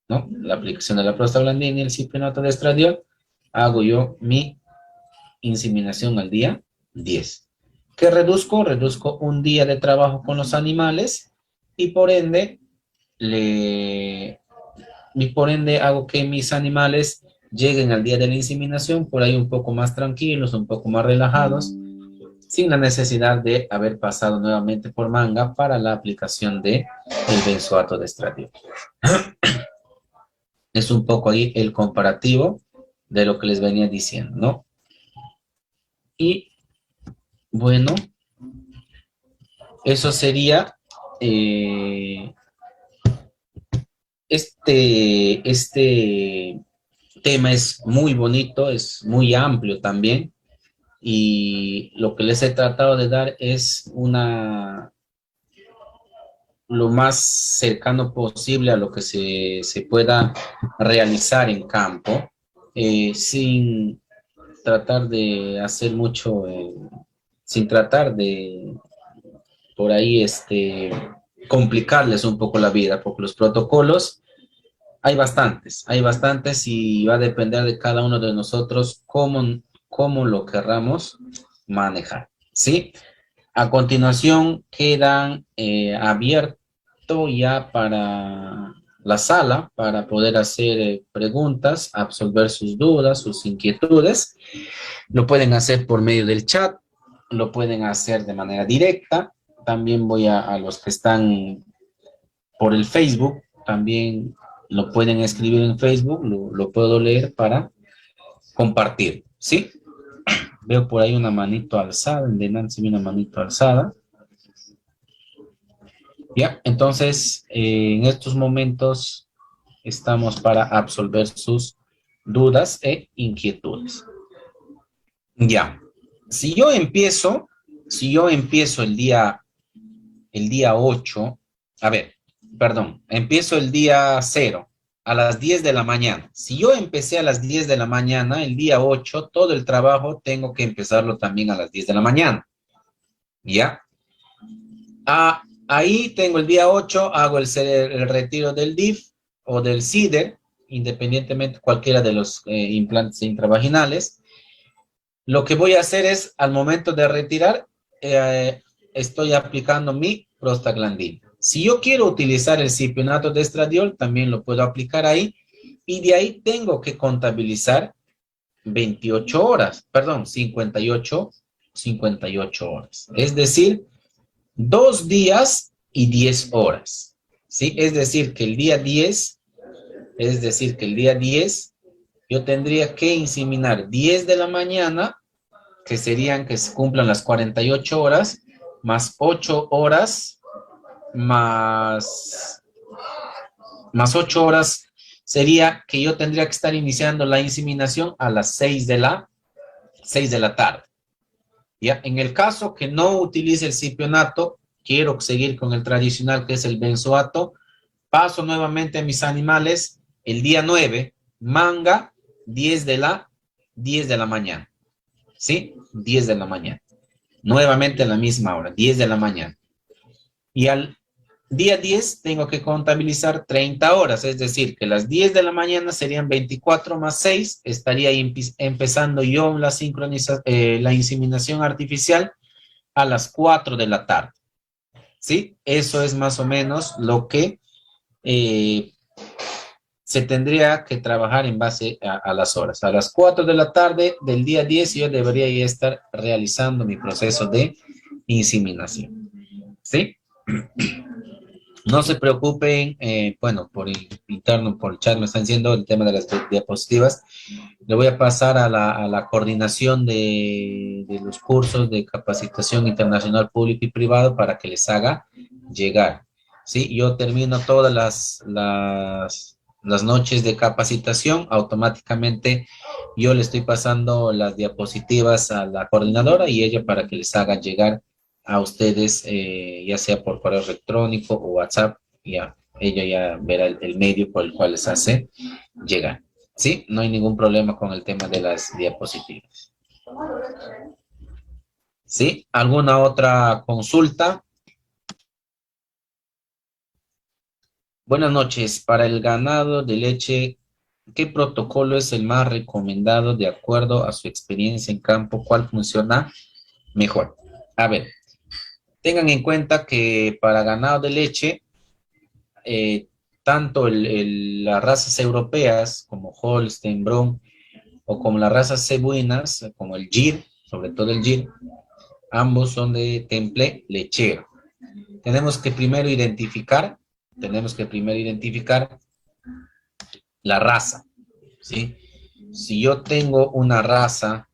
¿no? La aplicación de la prostaglandina y el cipionato de estradiol, hago yo mi inseminación al día 10. ¿Qué reduzco? Reduzco un día de trabajo con los animales y por ende hago que mis animales lleguen al día de la inseminación por ahí un poco más tranquilos, un poco más relajados, sin la necesidad de haber pasado nuevamente por manga para la aplicación de el benzoato de estradiol. Es un poco ahí el comparativo de lo que les venía diciendo, ¿no? Y bueno, eso sería este tema es muy bonito, es muy amplio también, y lo que les he tratado de dar es lo más cercano posible a lo que se pueda realizar en campo, sin tratar de hacer mucho, sin tratar de por ahí complicarles un poco la vida, porque los protocolos hay bastantes y va a depender de cada uno de nosotros cómo lo querramos manejar, ¿sí? A continuación quedan abierto ya la sala para poder hacer preguntas, absolver sus dudas, sus inquietudes. Lo pueden hacer por medio del chat, lo pueden hacer de manera directa. También voy a los que están por el Facebook, también lo pueden escribir en Facebook, lo puedo leer para compartir, ¿sí? Veo por ahí una manito alzada, en de Nancy una manito alzada. Ya, entonces, en estos momentos estamos para absolver sus dudas e inquietudes. Ya, si yo empiezo el día 8, a ver, perdón, empiezo el día 0 a las 10 de la mañana. Si yo empecé a las 10 de la mañana, el día 8, todo el trabajo tengo que empezarlo también a las 10 de la mañana. ¿Ya? Ahí tengo el día 8, hago el retiro del DIF o del CIDER, independientemente cualquiera de los implantes intravaginales. Lo que voy a hacer es, al momento de retirar, estoy aplicando mi prostaglandina. Si yo quiero utilizar el cipionato de estradiol, también lo puedo aplicar ahí, y de ahí tengo que contabilizar 28 horas, perdón, 58 horas. Es decir, 2 días y 10 horas. ¿Sí? Es decir, que el día 10, yo tendría que inseminar 10 de la mañana, que serían que se cumplan las 48 horas, más 8 horas, más 8 horas, sería que yo tendría que estar iniciando la inseminación a las 6 de la tarde. ¿Ya? En el caso que no utilice el cipionato, quiero seguir con el tradicional que es el benzoato, paso nuevamente a mis animales el día 9, manga, 10 de la mañana. ¿Sí? 10 de la mañana. Nuevamente a la misma hora, 10 de la mañana. Y al día 10 tengo que contabilizar 30 horas, es decir, que las 10 de la mañana serían 24 más 6, estaría empezando yo la inseminación artificial a las 4 de la tarde. ¿Sí? Eso es más o menos lo que se tendría que trabajar en base a las horas. A las 4 de la tarde del día 10 yo debería ya estar realizando mi proceso de inseminación. ¿Sí? No se preocupen, bueno, por el interno, por el chat me están diciendo el tema de las diapositivas. Le voy a pasar a la coordinación de los cursos de capacitación internacional público y privado para que les haga llegar. Sí, yo termino todas las noches de capacitación, automáticamente yo le estoy pasando las diapositivas a la coordinadora y ella para que les haga llegar a ustedes, ya sea por correo electrónico o WhatsApp, ya ella ya verá el medio por el cual les hace llegar. ¿Sí? No hay ningún problema con el tema de las diapositivas. ¿Sí? ¿Alguna otra consulta? Buenas noches. Para el ganado de leche, ¿qué protocolo es el más recomendado de acuerdo a su experiencia en campo? ¿Cuál funciona mejor? A ver, tengan en cuenta que para ganado de leche, tanto las razas europeas como Holstein, Bron, o como las razas cebuinas, como el Gir, sobre todo el Gir, ambos son de temple lechero. Tenemos que primero identificar la raza, ¿sí? Si yo tengo una raza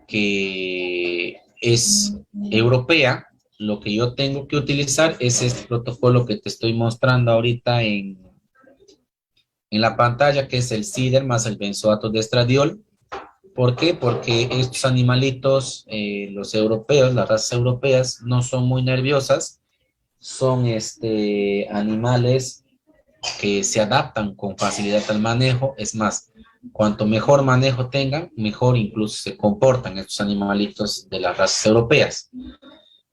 que es europea, lo que yo tengo que utilizar es este protocolo que te estoy mostrando ahorita en la pantalla, que es el CIDER más el benzoato de estradiol. ¿Por qué? Porque estos animalitos, los europeos, las razas europeas, no son muy nerviosas, son animales que se adaptan con facilidad al manejo. Es más, cuanto mejor manejo tengan, mejor incluso se comportan estos animalitos de las razas europeas.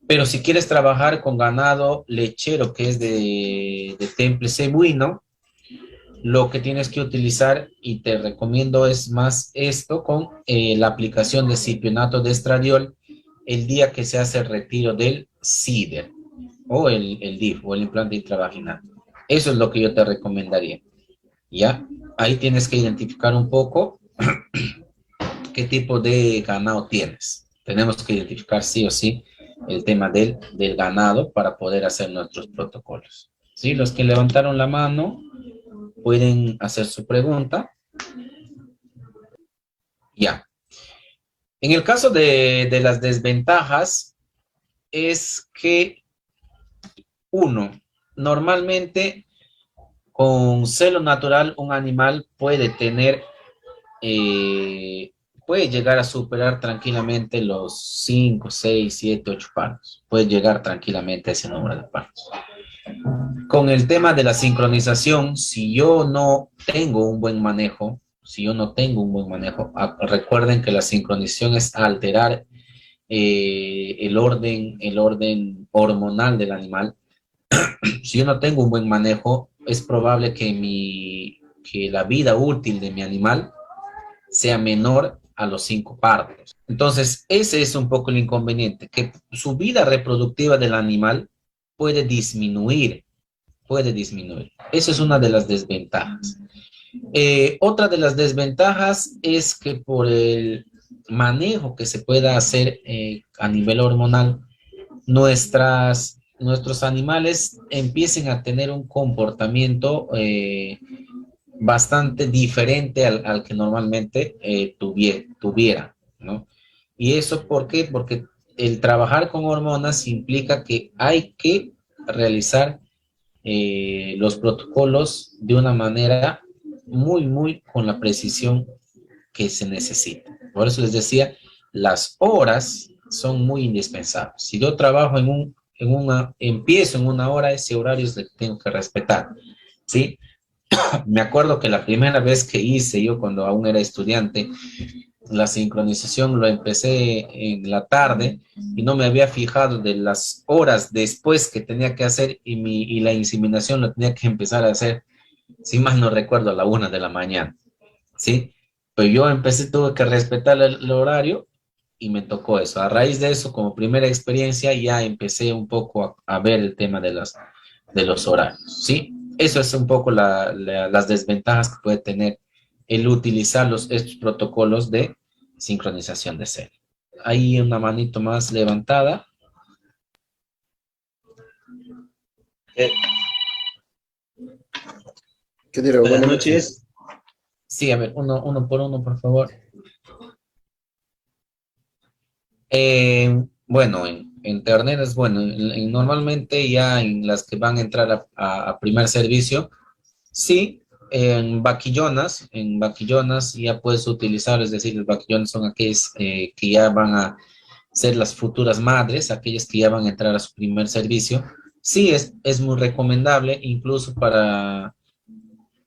Pero si quieres trabajar con ganado lechero, que es de temple cebuino, lo que tienes que utilizar, y te recomiendo es más esto, con la aplicación de cipionato de estradiol el día que se hace el retiro del CIDER o el DIF o el implante intravaginal. Eso es lo que yo te recomendaría, ¿ya? Ahí tienes que identificar un poco qué tipo de ganado tienes. Tenemos que identificar sí o sí el tema del ganado para poder hacer nuestros protocolos. ¿Sí? Los que levantaron la mano pueden hacer su pregunta. Ya. En el caso de las desventajas, es que uno, normalmente con celo natural un animal puede tener, puede llegar a superar tranquilamente los 5, 6, 7, 8 partos. Puede llegar tranquilamente a ese número de partos. Con el tema de la sincronización, si yo no tengo un buen manejo, recuerden que la sincronización es alterar el orden hormonal del animal. Si yo no tengo un buen manejo, es probable que la vida útil de mi animal sea menor a los 5 partos. Entonces, ese es un poco el inconveniente, que su vida reproductiva del animal puede disminuir, puede disminuir. Esa es una de las desventajas. Otra de las desventajas es que por el manejo que se pueda hacer a nivel hormonal, nuestros animales empiecen a tener un comportamiento bastante diferente al que normalmente tuviera, ¿no? ¿Y eso por qué? Porque el trabajar con hormonas implica que hay que realizar los protocolos de una manera muy con la precisión que se necesita. Por eso les decía, las horas son muy indispensables. Si yo trabajo empiezo en una hora, ese horario es el que tengo que respetar, ¿sí? Me acuerdo que la primera vez que hice yo cuando aún era estudiante, la sincronización lo empecé en la tarde y no me había fijado de las horas después que tenía que hacer y la inseminación lo tenía que empezar a hacer, si mal no recuerdo, a la 1 de la mañana, ¿sí? Pero yo empecé, tuve que respetar el horario y me tocó eso. A raíz de eso, como primera experiencia, ya empecé un poco a ver el tema de los horarios, ¿sí? Eso es un poco las desventajas que puede tener el utilizar estos protocolos de sincronización de cel. Hay una manito más levantada. ¿Qué digo? Buenas noches. Sí, a ver, uno por uno, por favor. Bueno, en terneras, bueno, normalmente ya en las que van a entrar a primer servicio, sí, en vaquillonas ya puedes utilizar, es decir, los vaquillones son aquellos que ya van a ser las futuras madres, aquellas que ya van a entrar a su primer servicio. Sí, es muy recomendable,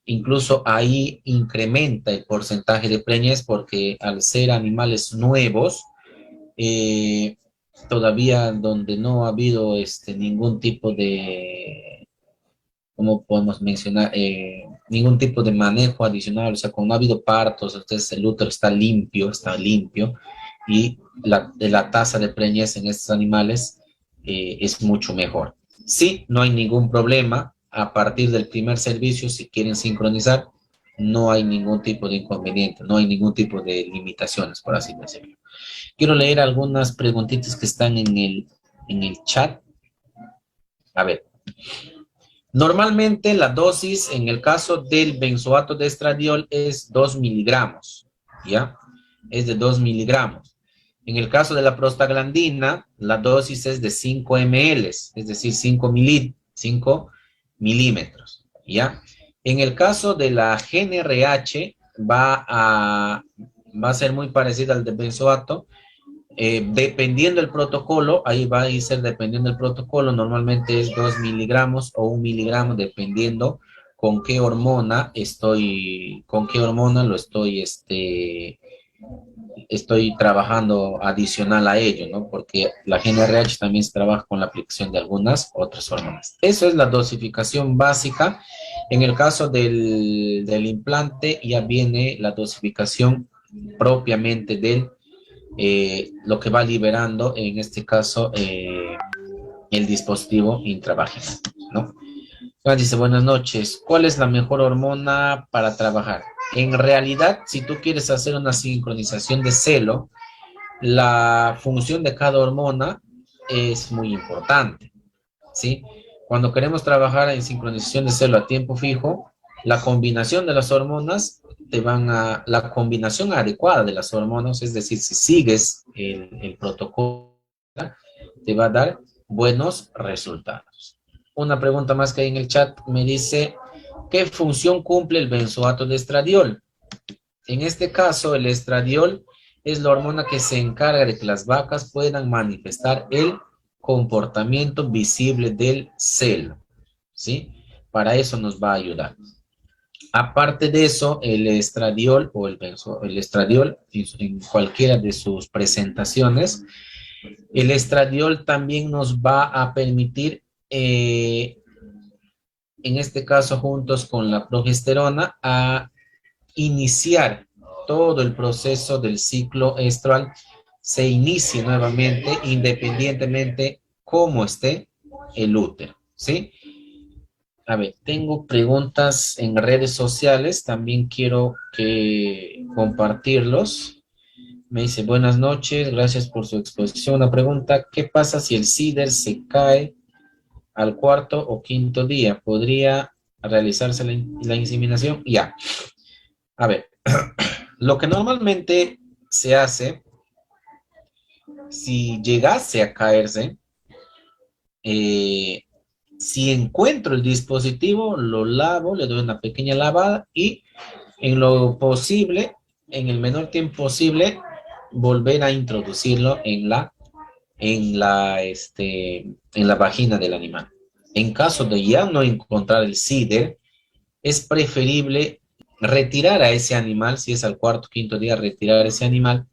incluso ahí incrementa el porcentaje de preñez porque al ser animales nuevos, eh, todavía donde no ha habido ningún tipo de, ¿cómo podemos mencionar? Ningún tipo de manejo adicional, o sea, cuando no ha habido partos, entonces el útero está limpio, y la tasa de preñez en estos animales es mucho mejor. Sí, no hay ningún problema. A partir del primer servicio, si quieren sincronizar, no hay ningún tipo de inconveniente, no hay ningún tipo de limitaciones, por así decirlo. Quiero leer algunas preguntitas que están en el chat. A ver. Normalmente la dosis en el caso del benzoato de estradiol es 2 miligramos, ¿ya? Es de 2 miligramos. En el caso de la prostaglandina, la dosis es de 5 ml, es decir, 5 milímetros, ¿ya? En el caso de la GnRH, va a ser muy parecida al de benzoato. Dependiendo del protocolo, ahí va a ser dependiendo del protocolo, normalmente es 2 miligramos o 1 miligramo, dependiendo con qué hormona lo estoy trabajando adicional a ello, ¿no? Porque la GnRH también se trabaja con la aplicación de algunas otras hormonas. Eso es la dosificación básica. En el caso del implante, ya viene la dosificación propiamente lo que va liberando, en este caso, el dispositivo intravaginal, ¿no? Dice, buenas noches. ¿Cuál es la mejor hormona para trabajar? En realidad, si tú quieres hacer una sincronización de celo, la función de cada hormona es muy importante, ¿sí? Cuando queremos trabajar en sincronización de celo a tiempo fijo, la combinación de las hormonas la combinación adecuada de las hormonas, es decir, si sigues el protocolo, te va a dar buenos resultados. Una pregunta más que hay en el chat me dice, ¿qué función cumple el benzoato de estradiol? En este caso, el estradiol es la hormona que se encarga de que las vacas puedan manifestar el comportamiento visible del celo, ¿sí? Para eso nos va a ayudar. Aparte de eso, el estradiol o el estradiol en cualquiera de sus presentaciones, el estradiol también nos va a permitir, en este caso juntos con la progesterona, a iniciar todo el proceso del ciclo estral, se inicie nuevamente independientemente cómo esté el útero, ¿sí? A ver, tengo preguntas en redes sociales, también quiero compartirlos. Me dice, buenas noches, gracias por su exposición. Una pregunta, ¿qué pasa si el CIDER se cae al cuarto o quinto día? ¿Podría realizarse la inseminación? Ya. A ver, lo que normalmente se hace, si llegase a caerse, si encuentro el dispositivo, lo lavo, le doy una pequeña lavada y en lo posible, en el menor tiempo posible, volver a introducirlo en la vagina del animal. En caso de ya no encontrar el CIDER, es preferible retirar a ese animal, si es al cuarto o quinto día, retirar a ese animal,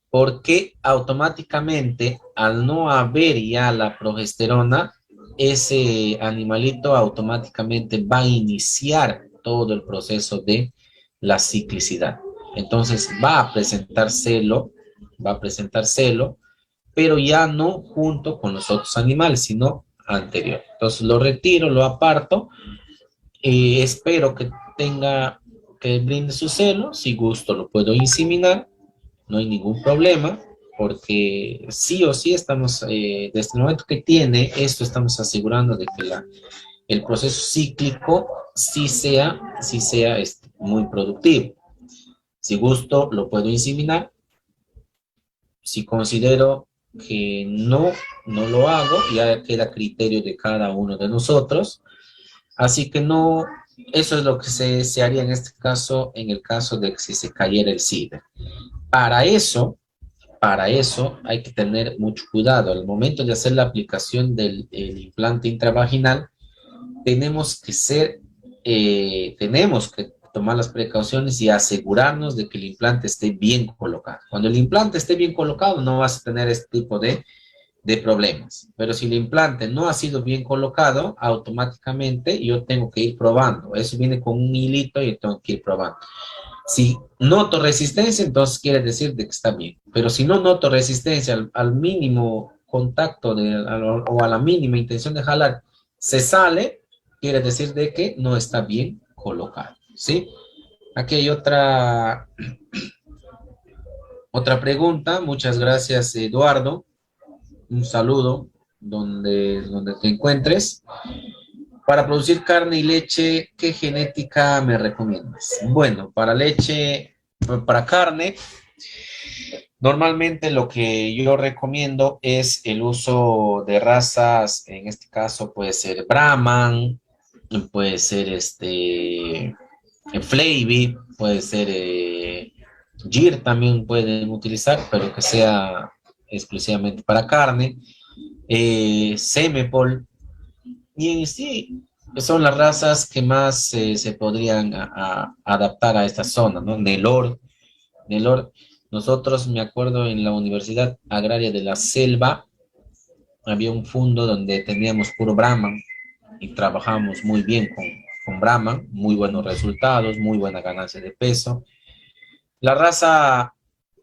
porque automáticamente, al no haber ya la progesterona, ese animalito automáticamente va a iniciar todo el proceso de la ciclicidad. Entonces va a presentar celo, pero ya no junto con los otros animales, sino anterior. Entonces lo retiro, lo aparto, espero que brinde su celo, si gusto lo puedo inseminar, no hay ningún problema, porque sí o sí estamos, desde el momento que tiene esto, estamos asegurando de que el proceso cíclico sí sea muy productivo. Si gusto, lo puedo inseminar. Si considero que no lo hago, ya queda a criterio de cada uno de nosotros. Así que no, eso es lo que se haría en este caso, en el caso de que si se cayera el CIDER. Para eso, Para eso hay que tener mucho cuidado. Al momento de hacer la aplicación del implante intravaginal, tenemos que tomar las precauciones y asegurarnos de que el implante esté bien colocado. Cuando el implante esté bien colocado, no vas a tener este tipo de problemas. Pero si el implante no ha sido bien colocado, automáticamente yo tengo que ir probando. Eso viene con un hilito y yo tengo que ir probando. Si noto resistencia, entonces quiere decir de que está bien. Pero si no noto resistencia al mínimo contacto o a la mínima intención de jalar, se sale, quiere decir de que no está bien colocado, ¿sí? Aquí hay otra pregunta. Muchas gracias, Eduardo. Un saludo donde te encuentres. Para producir carne y leche, ¿qué genética me recomiendas? Bueno, para carne, normalmente lo que yo recomiendo es el uso de razas, en este caso puede ser Brahman, puede ser Flavy, puede ser Gir también pueden utilizar, pero que sea exclusivamente para carne, Semepol, y en sí son las razas que más se podrían adaptar a esta zona, ¿no? Nelor, nosotros me acuerdo en la Universidad Agraria de la Selva, había un fundo donde teníamos puro Brahman y trabajamos muy bien con Brahman, muy buenos resultados, muy buena ganancia de peso. La raza,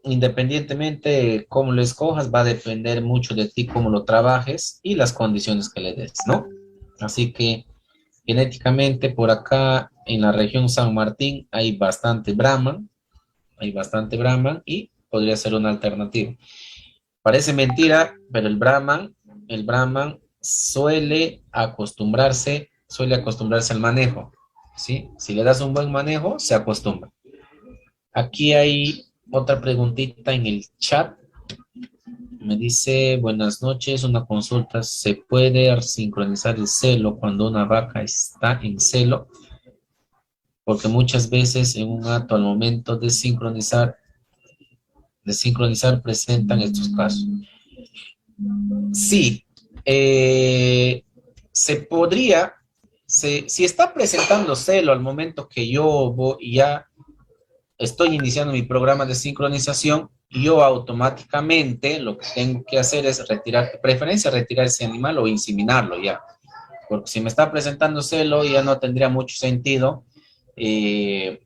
independientemente cómo lo escojas, va a depender mucho de ti, cómo lo trabajes y las condiciones que le des, ¿no? Así que Genéticamente, por acá en la región San Martín hay bastante Brahman y podría ser una alternativa. Parece mentira, pero el Brahman suele acostumbrarse al manejo, ¿sí? Si le das un buen manejo, se acostumbra. Aquí hay otra preguntita en el chat. Me dice, buenas noches, una consulta. ¿Se puede sincronizar el celo cuando una vaca está en celo? Porque muchas veces en un acto al momento de sincronizar presentan estos casos. Sí, se podría, si está presentando celo al momento que ya estoy iniciando mi programa de sincronización, yo automáticamente lo que tengo que hacer es retirar, de preferencia retirar ese animal o inseminarlo ya, porque si me está presentando celo ya no tendría mucho sentido, eh,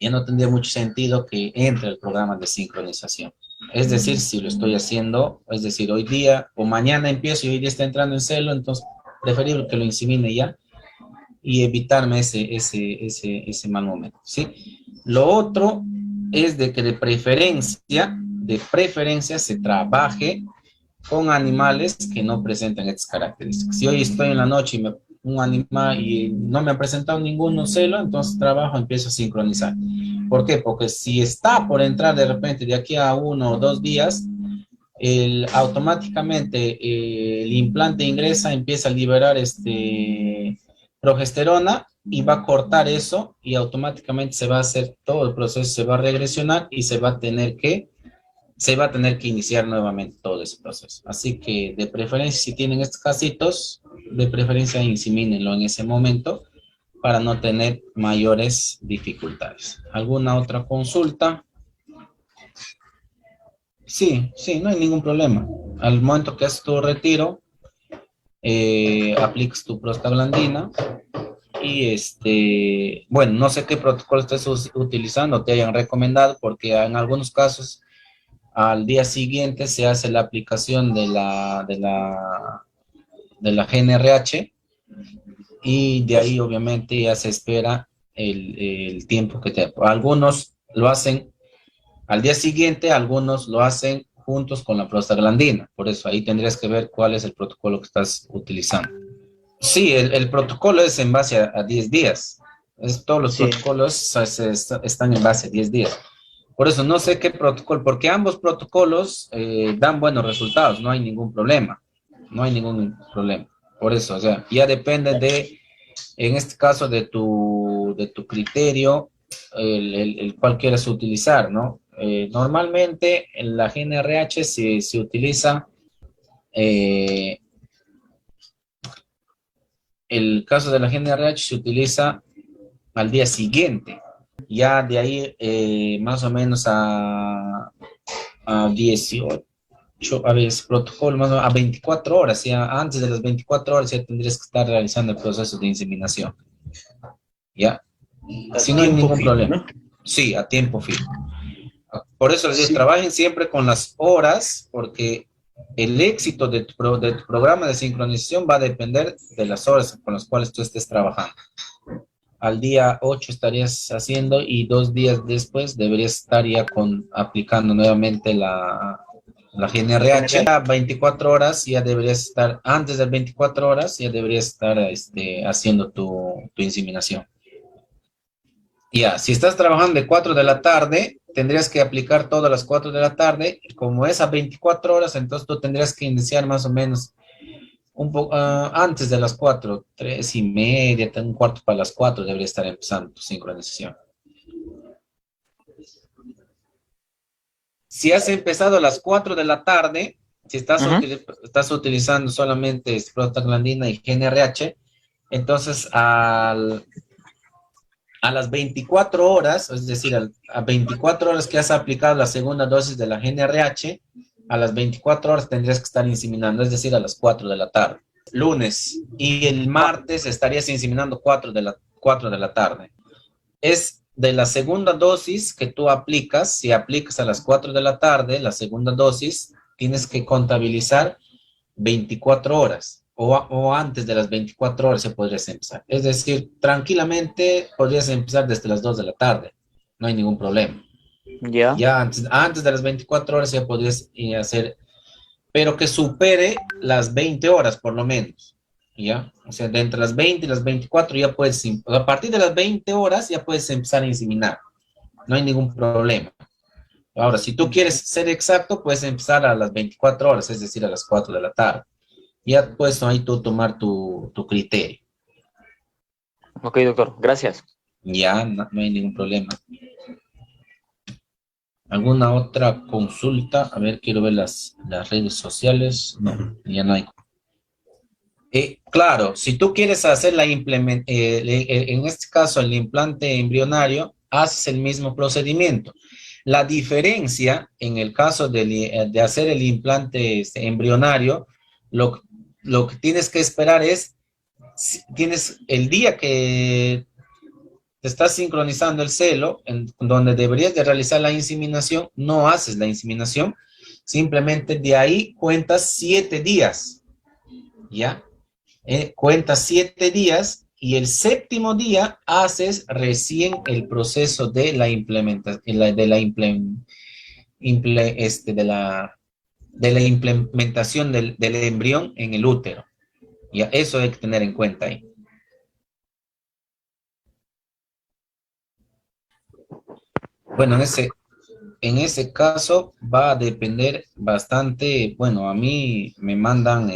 que entre el programa de sincronización. Es decir, si lo estoy haciendo, es decir, hoy día o mañana empiezo y hoy día está entrando en celo, entonces preferible que lo insemine ya y evitarme ese mal momento, ¿sí? Lo otro es de que de preferencia se trabaje con animales que no presentan estas características. Si hoy estoy en la noche y un animal y no me ha presentado ningún celo, entonces trabajo, empiezo a sincronizar. ¿Por qué? Porque si está por entrar de repente de aquí a 1 o 2 días, automáticamente el implante ingresa, empieza a liberar progesterona y va a cortar eso y automáticamente se va a hacer todo el proceso, se va a regresionar y se va a tener que iniciar nuevamente todo ese proceso. Así que de preferencia, si tienen estos casitos, de preferencia insemínenlo en ese momento para no tener mayores dificultades. ¿Alguna otra consulta? Sí, no hay ningún problema. Al momento que haces tu retiro, aplicas tu prostaglandina y bueno, no sé qué protocolo estés utilizando, te hayan recomendado, porque en algunos casos al día siguiente se hace la aplicación de la GNRH y de ahí obviamente ya se espera el tiempo que te... Algunos lo hacen al día siguiente, algunos lo hacen juntos con la prostaglandina, por eso ahí tendrías que ver cuál es el protocolo que estás utilizando. Sí, el protocolo es en base a 10 días. Todos los protocolos están en base a 10 días. Por eso no sé qué protocolo, porque ambos protocolos dan buenos resultados, no hay ningún problema. Por eso, o sea, ya depende en este caso, de tu criterio, el cual quieras utilizar, ¿no? Normalmente en la GNRH se utiliza, el caso de la GNRH se utiliza al día siguiente. Ya de ahí más o menos a 18, a veces protocolo, más o menos a 24 horas, ya antes de las 24 horas ya tendrías que estar realizando el proceso de inseminación. ¿Ya? Si no hay ningún problema. ¿No? Sí, a tiempo fijo. Por eso les digo, trabajen siempre con las horas, porque el éxito de tu programa de sincronización va a depender de las horas con las cuales tú estés trabajando. Al día 8 estarías haciendo y 2 días después deberías estar ya aplicando nuevamente la GNRH. A 24 horas ya deberías estar, antes de 24 horas ya deberías estar haciendo tu inseminación. Ya, si estás trabajando de 4 de la tarde, tendrías que aplicar todas las 4 de la tarde. Como es a 24 horas, entonces tú tendrías que iniciar más o menos un poco antes de las 4, 3:30, un cuarto para las 4 debería estar empezando tu sincronización. Si has empezado a las 4 de la tarde, si estás utilizando solamente prostaglandina y GNRH, entonces a las 24 horas, es decir, a 24 horas que has aplicado la segunda dosis de la GNRH, a las 24 horas tendrías que estar inseminando, es decir, a las 4 de la tarde. Lunes y el martes estarías inseminando 4 de la tarde. Es de la segunda dosis que tú aplicas, si aplicas a las 4 de la tarde, la segunda dosis, tienes que contabilizar 24 horas. o antes de las 24 horas ya podrías empezar. Es decir, tranquilamente podrías empezar desde las 2 de la tarde, no hay ningún problema. Ya. Ya antes de las 24 horas ya podrías hacer, pero que supere las 20 horas por lo menos, ¿ya? O sea, de entre las 20 y las 24 ya puedes, a partir de las 20 horas ya puedes empezar a inseminar, no hay ningún problema. Ahora, si tú quieres ser exacto, puedes empezar a las 24 horas, es decir, a las 4 de la tarde. Ya puedes ahí tú tomar tu criterio. Ok, doctor, gracias. Ya, no hay ningún problema. ¿Alguna otra consulta? A ver, quiero ver las redes sociales. No, ya no hay. Claro, si tú quieres hacer en este caso el implante embrionario, haces el mismo procedimiento. La diferencia en el caso de hacer el implante embrionario, lo que tienes que esperar es, tienes el día que te estás sincronizando el celo, en donde deberías de realizar la inseminación, no haces la inseminación, simplemente de ahí cuentas 7 días, ¿ya? Cuentas 7 días y el séptimo día haces recién el proceso de la implementación, de la implementación del embrión en el útero. Ya, eso hay que tener en cuenta ahí. Bueno, en ese caso va a depender bastante, bueno, a mí me mandan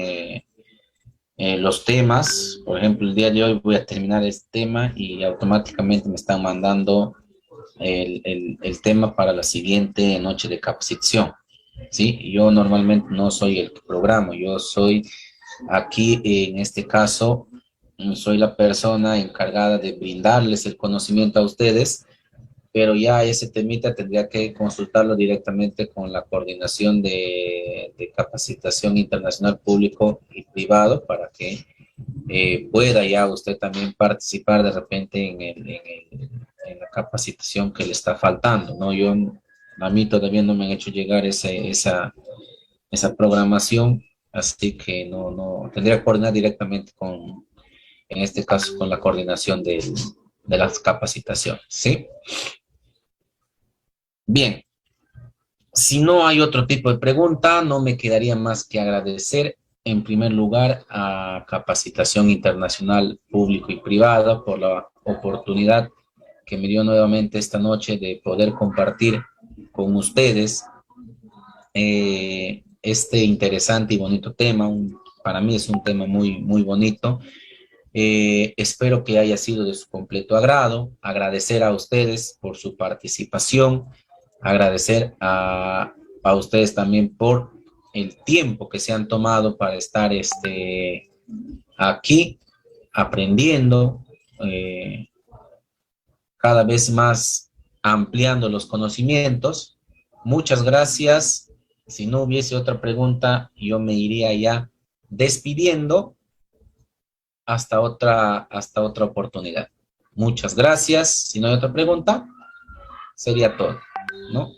los temas, por ejemplo, el día de hoy voy a terminar este tema y automáticamente me están mandando el tema para la siguiente noche de capacitación, ¿sí? Yo normalmente no soy el que programo, yo soy aquí, en este caso, soy la persona encargada de brindarles el conocimiento a ustedes, pero ya ese temita tendría que consultarlo directamente con la coordinación de capacitación internacional público y privado para que pueda ya usted también participar de repente en la capacitación que le está faltando, ¿no? A mí todavía no me han hecho llegar esa programación, así que no, tendría que coordinar directamente en este caso, con la coordinación de las capacitaciones, ¿sí? Bien, si no hay otro tipo de pregunta, no me quedaría más que agradecer en primer lugar a Capacitación Internacional Público y Privada por la oportunidad que me dio nuevamente esta noche de poder compartir con ustedes este interesante y bonito tema. Para mí es un tema muy, muy bonito. Espero que haya sido de su completo agrado. Agradecer a ustedes por su participación. Agradecer a ustedes también por el tiempo que se han tomado para estar aquí aprendiendo, cada vez más ampliando los conocimientos. Muchas gracias. Si no hubiese otra pregunta, yo me iría ya despidiendo hasta otra oportunidad. Muchas gracias. Si no hay otra pregunta, sería todo, ¿no?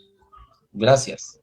Gracias.